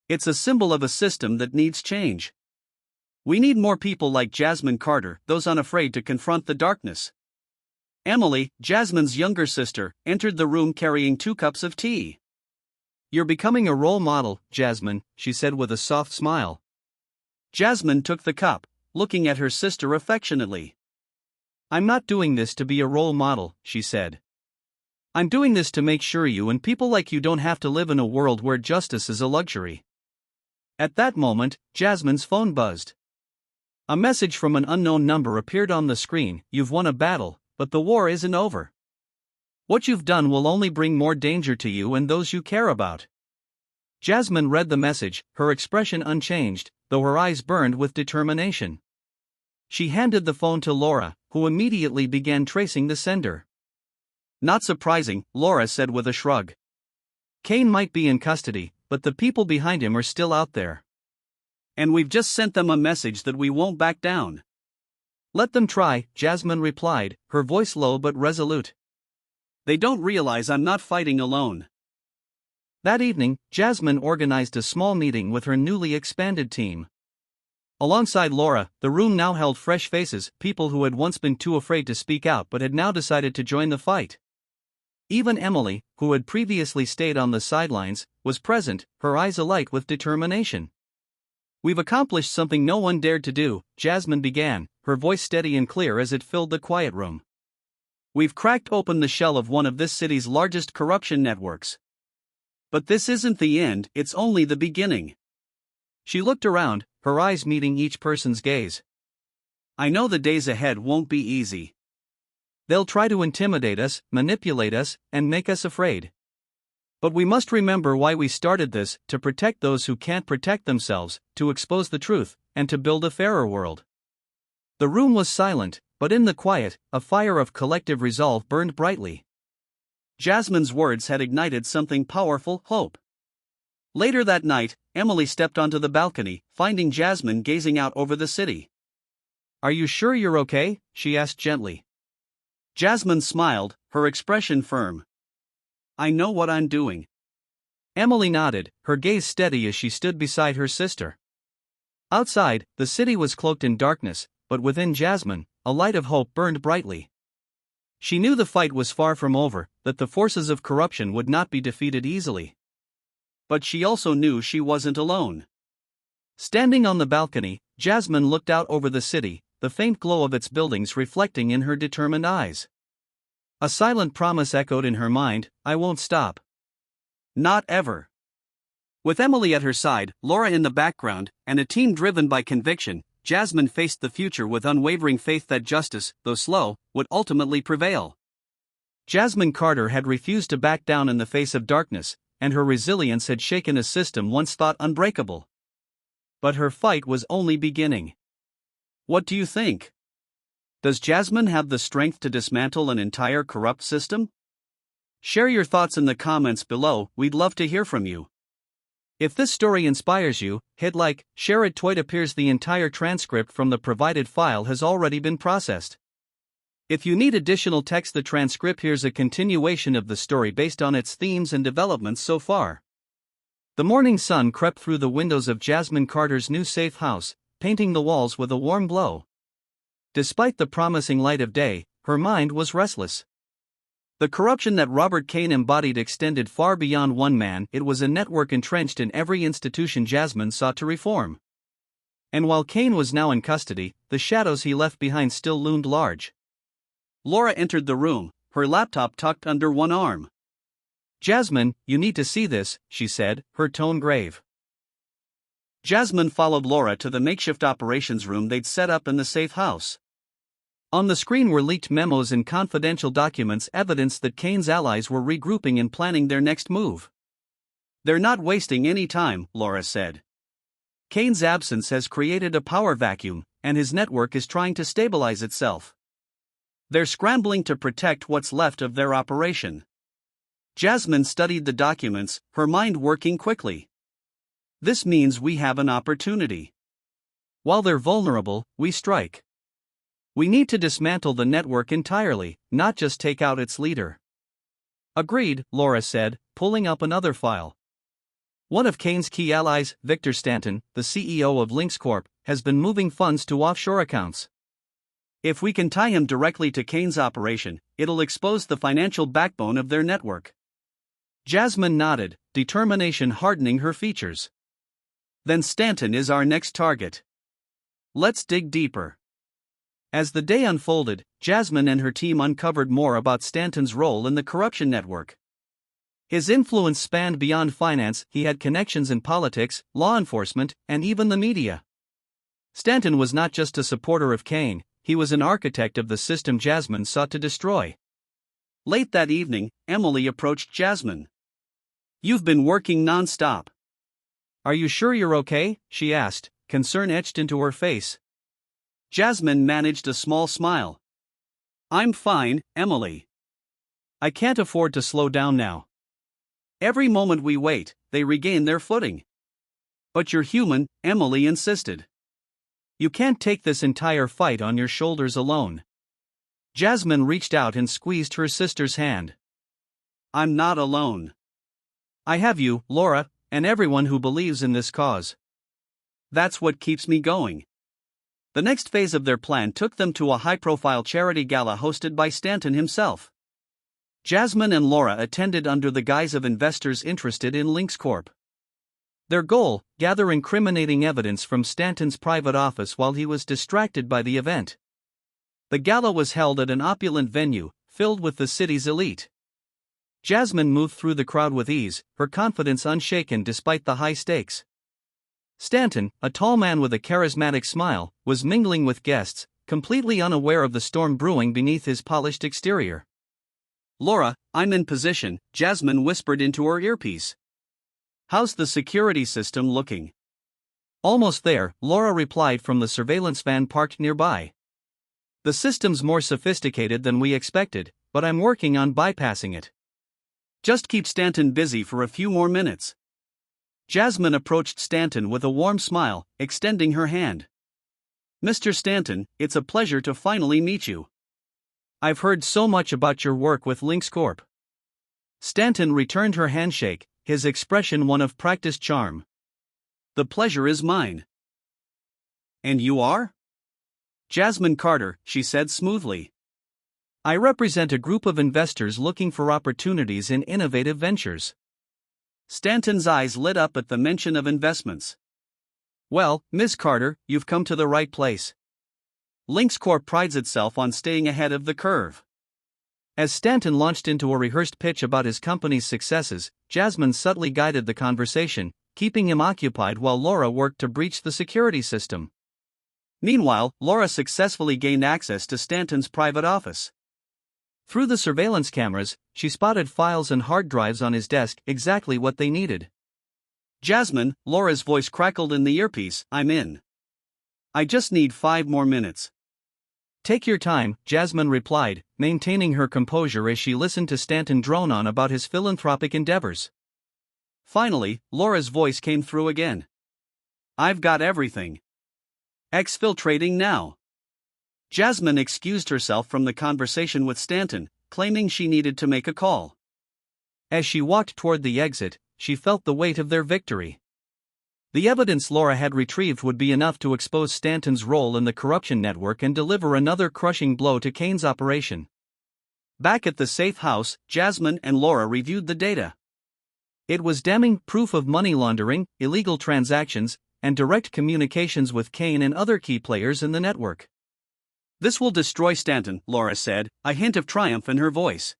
It's a symbol of a system that needs change. We need more people like Jasmine Carter, those unafraid to confront the darkness." Emily, Jasmine's younger sister, entered the room carrying 2 cups of tea. "You're becoming a role model, Jasmine," she said with a soft smile. Jasmine took the cup, looking at her sister affectionately. "I'm not doing this to be a role model," she said. "I'm doing this to make sure you and people like you don't have to live in a world where justice is a luxury." At that moment, Jasmine's phone buzzed. A message from an unknown number appeared on the screen. You've won a battle, but the war isn't over. What you've done will only bring more danger to you and those you care about. Jasmine read the message, her expression unchanged, though her eyes burned with determination. She handed the phone to Laura, who immediately began tracing the sender. Not surprising, Laura said with a shrug. Kane might be in custody, but the people behind him are still out there. And we've just sent them a message that we won't back down. Let them try, Jasmine replied, her voice low but resolute. They don't realize I'm not fighting alone. That evening, Jasmine organized a small meeting with her newly expanded team. Alongside Laura, the room now held fresh faces, people who had once been too afraid to speak out but had now decided to join the fight. Even Emily, who had previously stayed on the sidelines, was present, her eyes alight with determination. We've accomplished something no one dared to do, Jasmine began, her voice steady and clear as it filled the quiet room. We've cracked open the shell of one of this city's largest corruption networks. But this isn't the end, it's only the beginning. She looked around, her eyes meeting each person's gaze. I know the days ahead won't be easy. They'll try to intimidate us, manipulate us, and make us afraid. But we must remember why we started this, to protect those who can't protect themselves, to expose the truth, and to build a fairer world. The room was silent, but in the quiet, a fire of collective resolve burned brightly. Jasmine's words had ignited something powerful, hope. Later that night, Emily stepped onto the balcony, finding Jasmine gazing out over the city. Are you sure you're okay? She asked gently. Jasmine smiled, her expression firm. I know what I'm doing. Emily nodded, her gaze steady as she stood beside her sister. Outside, the city was cloaked in darkness, but within Jasmine, a light of hope burned brightly. She knew the fight was far from over, that the forces of corruption would not be defeated easily. But she also knew she wasn't alone. Standing on the balcony, Jasmine looked out over the city, the faint glow of its buildings reflecting in her determined eyes. A silent promise echoed in her mind, I won't stop. Not ever. With Emily at her side, Laura in the background, and a team driven by conviction, Jasmine faced the future with unwavering faith that justice, though slow, would ultimately prevail. Jasmine Carter had refused to back down in the face of darkness, and her resilience had shaken a system once thought unbreakable. But her fight was only beginning. What do you think? Does Jasmine have the strength to dismantle an entire corrupt system? Share your thoughts in the comments below, we'd love to hear from you. If this story inspires you, hit like, share it. It appears the entire transcript from the provided file has already been processed. If you need additional text, the transcript, here's a continuation of the story based on its themes and developments so far. The morning sun crept through the windows of Jasmine Carter's new safe house, painting the walls with a warm glow. Despite the promising light of day, her mind was restless. The corruption that Robert Kane embodied extended far beyond one man. It was a network entrenched in every institution Jasmine sought to reform. And while Kane was now in custody, the shadows he left behind still loomed large. Laura entered the room, her laptop tucked under one arm. Jasmine, you need to see this, she said, her tone grave. Jasmine followed Laura to the makeshift operations room they'd set up in the safe house. On the screen were leaked memos and confidential documents, evidence that Kane's allies were regrouping and planning their next move. They're not wasting any time, Laura said. Kane's absence has created a power vacuum, and his network is trying to stabilize itself. They're scrambling to protect what's left of their operation. Jasmine studied the documents, her mind working quickly. This means we have an opportunity. While they're vulnerable, we strike. We need to dismantle the network entirely, not just take out its leader. Agreed, Laura said, pulling up another file. One of Kane's key allies, Victor Stanton, the CEO of Lynx Corp, has been moving funds to offshore accounts. If we can tie him directly to Kane's operation, it'll expose the financial backbone of their network. Jasmine nodded, determination hardening her features. Then Stanton is our next target. Let's dig deeper. As the day unfolded, Jasmine and her team uncovered more about Stanton's role in the corruption network. His influence spanned beyond finance. He had connections in politics, law enforcement, and even the media. Stanton was not just a supporter of Kane, he was an architect of the system Jasmine sought to destroy. Late that evening, Emily approached Jasmine. "You've been working non-stop. Are you sure you're okay?" she asked, concern etched into her face. Jasmine managed a small smile. "I'm fine, Emily. I can't afford to slow down now. Every moment we wait, they regain their footing." "But you're human," Emily insisted. "You can't take this entire fight on your shoulders alone." Jasmine reached out and squeezed her sister's hand. "I'm not alone. I have you, Laura, and everyone who believes in this cause. That's what keeps me going." The next phase of their plan took them to a high-profile charity gala hosted by Stanton himself. Jasmine and Laura attended under the guise of investors interested in Lynx Corp. Their goal: gather incriminating evidence from Stanton's private office while he was distracted by the event. The gala was held at an opulent venue, filled with the city's elite. Jasmine moved through the crowd with ease, her confidence unshaken despite the high stakes. Stanton, a tall man with a charismatic smile, was mingling with guests, completely unaware of the storm brewing beneath his polished exterior. "Laura, I'm in position," Jasmine whispered into her earpiece. "How's the security system looking?" "Almost there," Laura replied from the surveillance van parked nearby. "The system's more sophisticated than we expected, but I'm working on bypassing it. Just keep Stanton busy for a few more minutes." Jasmine approached Stanton with a warm smile, extending her hand. "Mr. Stanton, it's a pleasure to finally meet you. I've heard so much about your work with Lynx Corp." Stanton returned her handshake, his expression one of practiced charm. "The pleasure is mine." "And you are?" "Jasmine Carter," she said smoothly. "I represent a group of investors looking for opportunities in innovative ventures." Stanton's eyes lit up at the mention of investments. "Well, Ms. Carter, you've come to the right place. Lynx Corp prides itself on staying ahead of the curve." As Stanton launched into a rehearsed pitch about his company's successes, Jasmine subtly guided the conversation, keeping him occupied while Laura worked to breach the security system. Meanwhile, Laura successfully gained access to Stanton's private office. Through the surveillance cameras, she spotted files and hard drives on his desk, exactly what they needed. "Jasmine," Laura's voice crackled in the earpiece, "I'm in. I just need 5 more minutes." "Take your time," Jasmine replied, maintaining her composure as she listened to Stanton drone on about his philanthropic endeavors. Finally, Laura's voice came through again. "I've got everything. Exfiltrating now." Jasmine excused herself from the conversation with Stanton, claiming she needed to make a call. As she walked toward the exit, she felt the weight of their victory. The evidence Laura had retrieved would be enough to expose Stanton's role in the corruption network and deliver another crushing blow to Kane's operation. Back at the safe house, Jasmine and Laura reviewed the data. It was damning: proof of money laundering, illegal transactions, and direct communications with Kane and other key players in the network. "This will destroy Stanton," Laura said, a hint of triumph in her voice.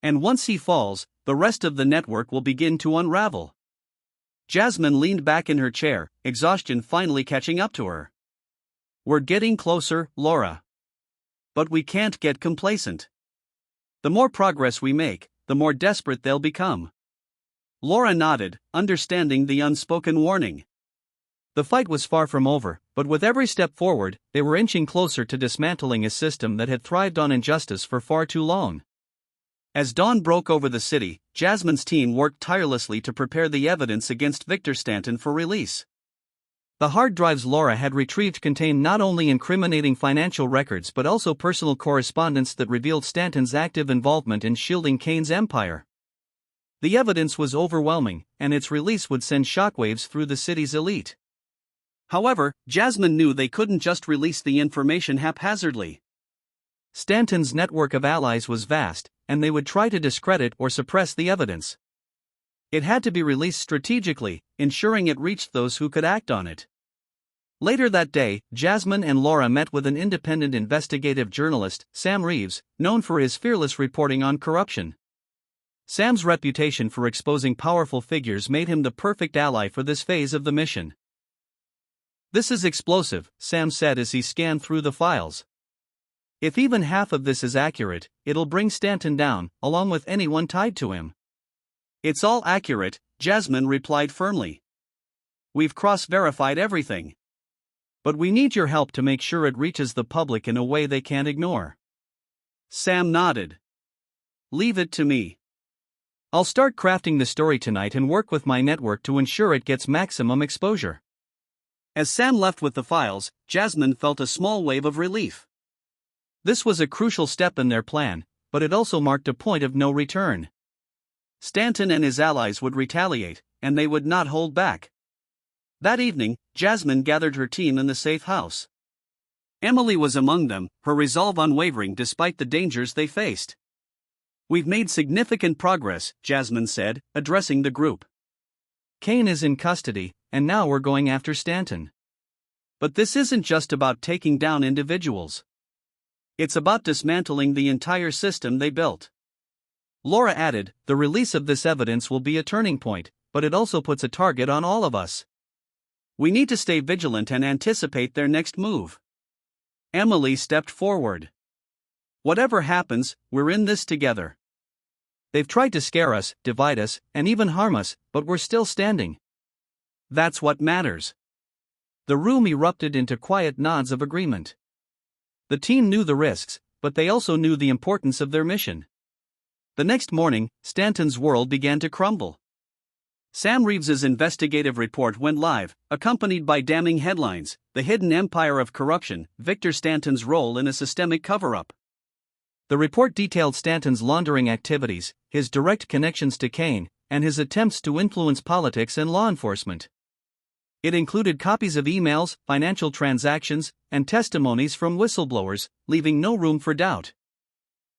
"And once he falls, the rest of the network will begin to unravel." Jasmine leaned back in her chair, exhaustion finally catching up to her. "We're getting closer, Laura. But we can't get complacent. The more progress we make, the more desperate they'll become." Laura nodded, understanding the unspoken warning. The fight was far from over, but with every step forward, they were inching closer to dismantling a system that had thrived on injustice for far too long. As dawn broke over the city, Jasmine's team worked tirelessly to prepare the evidence against Victor Stanton for release. The hard drives Laura had retrieved contained not only incriminating financial records but also personal correspondence that revealed Stanton's active involvement in shielding Kane's empire. The evidence was overwhelming, and its release would send shockwaves through the city's elite. However, Jasmine knew they couldn't just release the information haphazardly. Stanton's network of allies was vast, and they would try to discredit or suppress the evidence. It had to be released strategically, ensuring it reached those who could act on it. Later that day, Jasmine and Laura met with an independent investigative journalist, Sam Reeves, known for his fearless reporting on corruption. Sam's reputation for exposing powerful figures made him the perfect ally for this phase of the mission. "This is explosive," Sam said as he scanned through the files. "If even half of this is accurate, it'll bring Stanton down, along with anyone tied to him." "It's all accurate," Jasmine replied firmly. "We've cross-verified everything. But we need your help to make sure it reaches the public in a way they can't ignore." Sam nodded. "Leave it to me. I'll start crafting the story tonight and work with my network to ensure it gets maximum exposure." As Sam left with the files, Jasmine felt a small wave of relief. This was a crucial step in their plan, but it also marked a point of no return. Stanton and his allies would retaliate, and they would not hold back. That evening, Jasmine gathered her team in the safe house. Emily was among them, her resolve unwavering despite the dangers they faced. "We've made significant progress," Jasmine said, addressing the group. "Kane is in custody, and now we're going after Stanton. But this isn't just about taking down individuals. It's about dismantling the entire system they built." Laura added, "The release of this evidence will be a turning point, but it also puts a target on all of us. We need to stay vigilant and anticipate their next move." Emily stepped forward. "Whatever happens, we're in this together. They've tried to scare us, divide us, and even harm us, but we're still standing. That's what matters." The room erupted into quiet nods of agreement. The team knew the risks, but they also knew the importance of their mission. The next morning, Stanton's world began to crumble. Sam Reeves's investigative report went live, accompanied by damning headlines: "The Hidden Empire of Corruption, Victor Stanton's Role in a Systemic Cover-Up." The report detailed Stanton's laundering activities, his direct connections to Kane, and his attempts to influence politics and law enforcement. It included copies of emails, financial transactions, and testimonies from whistleblowers, leaving no room for doubt.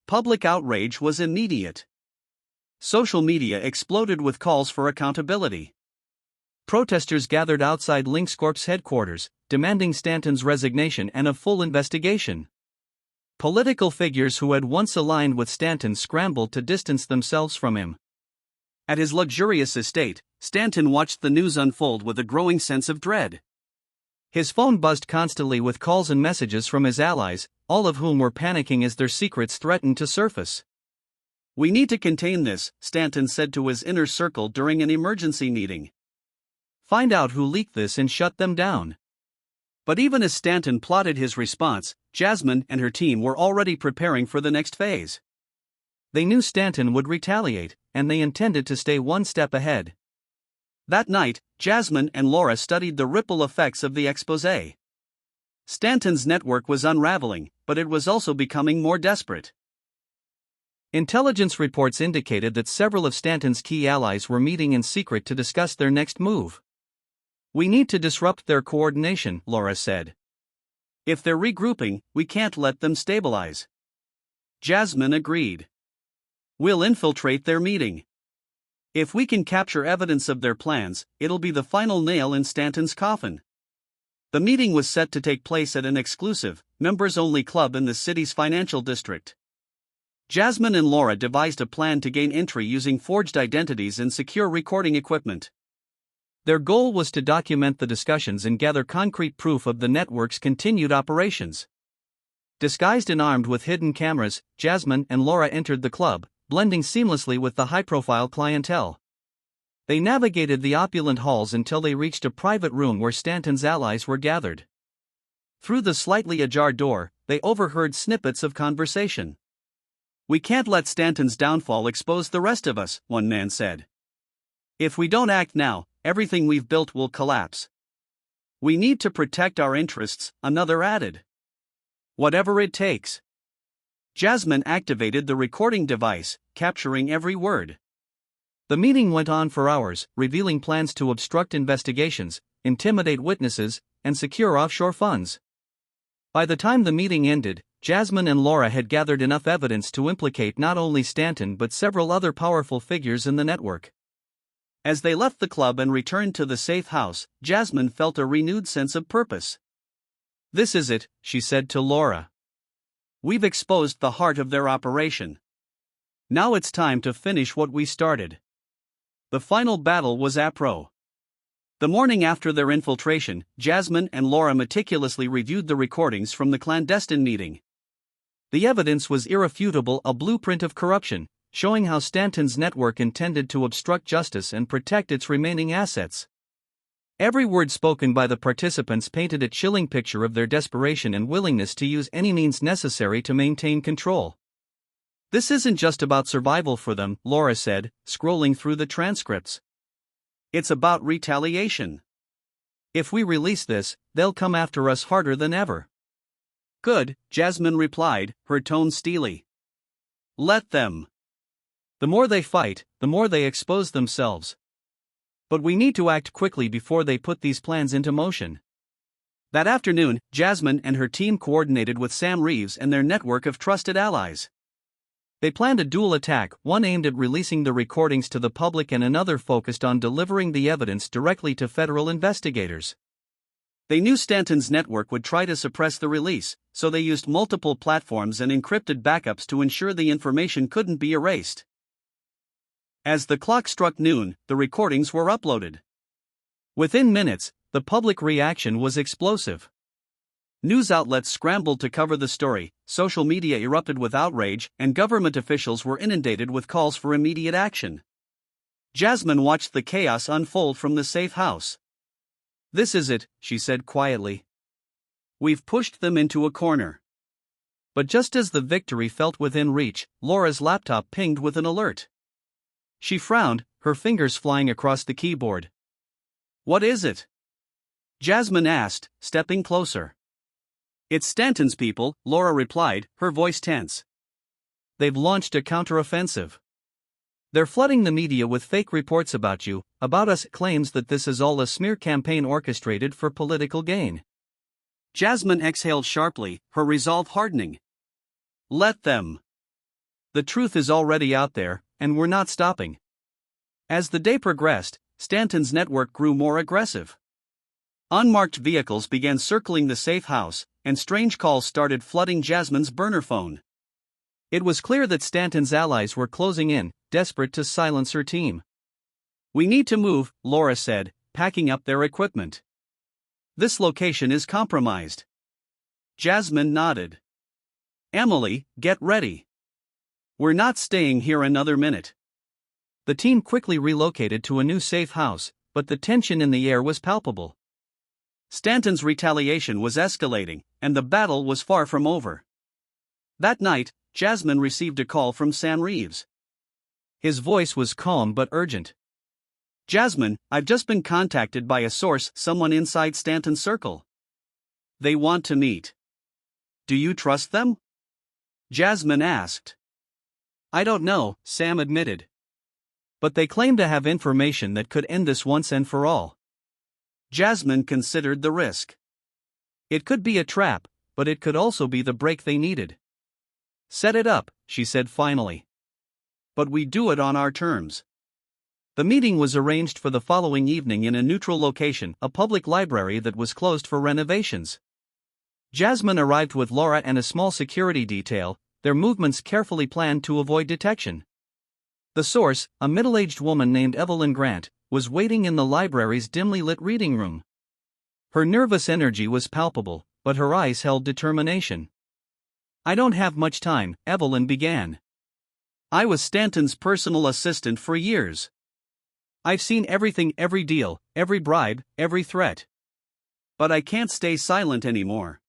Public outrage was immediate. Social media exploded with calls for accountability. Protesters gathered outside LynxCorp's headquarters, demanding Stanton's resignation and a full investigation. Political figures who had once aligned with Stanton scrambled to distance themselves from him. At his luxurious estate, Stanton watched the news unfold with a growing sense of dread. His phone buzzed constantly with calls and messages from his allies, all of whom were panicking as their secrets threatened to surface. "We need to contain this," Stanton said to his inner circle during an emergency meeting. "Find out who leaked this and shut them down." But even as Stanton plotted his response, Jasmine and her team were already preparing for the next phase. They knew Stanton would retaliate, and they intended to stay one step ahead. That night, Jasmine and Laura studied the ripple effects of the exposé. Stanton's network was unraveling, but it was also becoming more desperate. Intelligence reports indicated that several of Stanton's key allies were meeting in secret to discuss their next move. "We need to disrupt their coordination," Laura said. "If they're regrouping, we can't let them stabilize." Jasmine agreed. "We'll infiltrate their meeting. If we can capture evidence of their plans, it'll be the final nail in Stanton's coffin." The meeting was set to take place at an exclusive, members-only club in the city's financial district. Jasmine and Laura devised a plan to gain entry using forged identities and secure recording equipment. Their goal was to document the discussions and gather concrete proof of the network's continued operations. Disguised and armed with hidden cameras, Jasmine and Laura entered the club, blending seamlessly with the high-profile clientele. They navigated the opulent halls until they reached a private room where Stanton's allies were gathered. Through the slightly ajar door, they overheard snippets of conversation. "We can't let Stanton's downfall expose the rest of us," one man said. "If we don't act now, everything we've built will collapse." "We need to protect our interests," another added. "Whatever it takes." Jasmine activated the recording device, capturing every word. The meeting went on for hours, revealing plans to obstruct investigations, intimidate witnesses, and secure offshore funds. By the time the meeting ended, Jasmine and Laura had gathered enough evidence to implicate not only Stanton but several other powerful figures in the network. As they left the club and returned to the safe house, Jasmine felt a renewed sense of purpose. "This is it," she said to Laura. "We've exposed the heart of their operation. Now it's time to finish what we started. The final battle was APRO. The morning after their infiltration, Jasmine and Laura meticulously reviewed the recordings from the clandestine meeting. The evidence was irrefutable, a blueprint of corruption, showing how Stanton's network intended to obstruct justice and protect its remaining assets. Every word spoken by the participants painted a chilling picture of their desperation and willingness to use any means necessary to maintain control. "This isn't just about survival for them," Laura said, scrolling through the transcripts. "It's about retaliation. If we release this, they'll come after us harder than ever." "Good," Jasmine replied, her tone steely. "Let them. The more they fight, the more they expose themselves. But we need to act quickly before they put these plans into motion." That afternoon, Jasmine and her team coordinated with Sam Reeves and their network of trusted allies. They planned a dual attack, one aimed at releasing the recordings to the public and another focused on delivering the evidence directly to federal investigators. They knew Stanton's network would try to suppress the release, so they used multiple platforms and encrypted backups to ensure the information couldn't be erased. As the clock struck noon, the recordings were uploaded. Within minutes, the public reaction was explosive. News outlets scrambled to cover the story, social media erupted with outrage, and government officials were inundated with calls for immediate action. Jasmine watched the chaos unfold from the safe house. "This is it," she said quietly. "We've pushed them into a corner." But just as the victory felt within reach, Laura's laptop pinged with an alert. She frowned, her fingers flying across the keyboard. "What is it?" Jasmine asked, stepping closer. "It's Stanton's people," Laura replied, her voice tense. "They've launched a counteroffensive. They're flooding the media with fake reports about you, about us, claims that this is all a smear campaign orchestrated for political gain." Jasmine exhaled sharply, her resolve hardening. "Let them. The truth is already out there, and we're not stopping." As the day progressed, Stanton's network grew more aggressive. Unmarked vehicles began circling the safe house, and strange calls started flooding Jasmine's burner phone. It was clear that Stanton's allies were closing in, desperate to silence her team. "We need to move," Laura said, packing up their equipment. "This location is compromised." Jasmine nodded. "Emily, get ready. We're not staying here another minute." The team quickly relocated to a new safe house, but the tension in the air was palpable. Stanton's retaliation was escalating, and the battle was far from over. That night, Jasmine received a call from Sam Reeves. His voice was calm but urgent. "Jasmine, I've just been contacted by a source, someone inside Stanton's circle. They want to meet. Do you trust them?" Jasmine asked. "I don't know," Sam admitted. "But they claim to have information that could end this once and for all." Jasmine considered the risk. It could be a trap, but it could also be the break they needed. "Set it up," she said finally. "But we do it on our terms." The meeting was arranged for the following evening in a neutral location, a public library that was closed for renovations. Jasmine arrived with Laura and a small security detail, their movements carefully planned to avoid detection. The source, a middle-aged woman named Evelyn Grant, was waiting in the library's dimly lit reading room. Her nervous energy was palpable, but her eyes held determination. "I don't have much time," Evelyn began. "I was Stanton's personal assistant for years. I've seen everything, every deal, every bribe, every threat. But I can't stay silent anymore."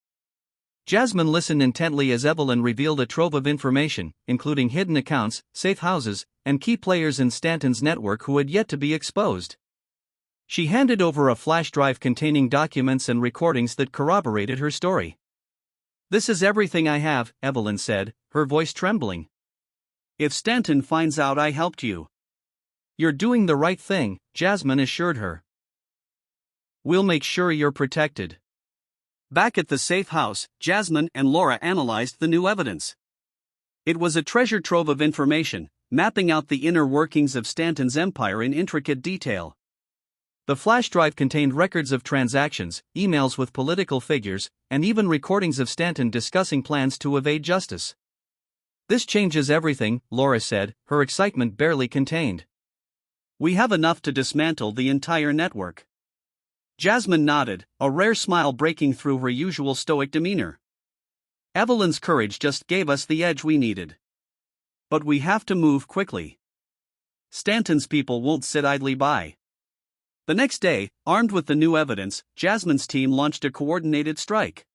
Jasmine listened intently as Evelyn revealed a trove of information, including hidden accounts, safe houses, and key players in Stanton's network who had yet to be exposed. She handed over a flash drive containing documents and recordings that corroborated her story. "This is everything I have," Evelyn said, her voice trembling. "If Stanton finds out I helped you." "You're doing the right thing," Jasmine assured her. "We'll make sure you're protected." Back at the safe house, Jasmine and Laura analyzed the new evidence. It was a treasure trove of information, mapping out the inner workings of Stanton's empire in intricate detail. The flash drive contained records of transactions, emails with political figures, and even recordings of Stanton discussing plans to evade justice. This changes everything, Laura said, her excitement barely contained. We have enough to dismantle the entire network. Jasmine nodded, a rare smile breaking through her usual stoic demeanor. Evelyn's courage just gave us the edge we needed. But we have to move quickly. Stanton's people won't sit idly by. The next day, armed with the new evidence, Jasmine's team launched a coordinated strike.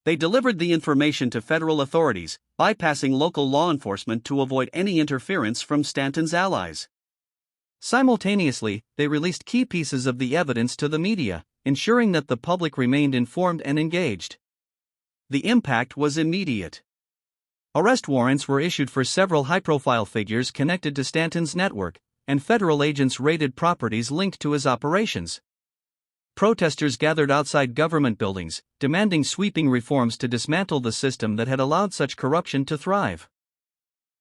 They delivered the information to federal authorities, bypassing local law enforcement to avoid any interference from Stanton's allies. Simultaneously, they released key pieces of the evidence to the media, ensuring that the public remained informed and engaged. The impact was immediate. Arrest warrants were issued for several high-profile figures connected to Stanton's network, and federal agents raided properties linked to his operations. Protesters gathered outside government buildings, demanding sweeping reforms to dismantle the system that had allowed such corruption to thrive.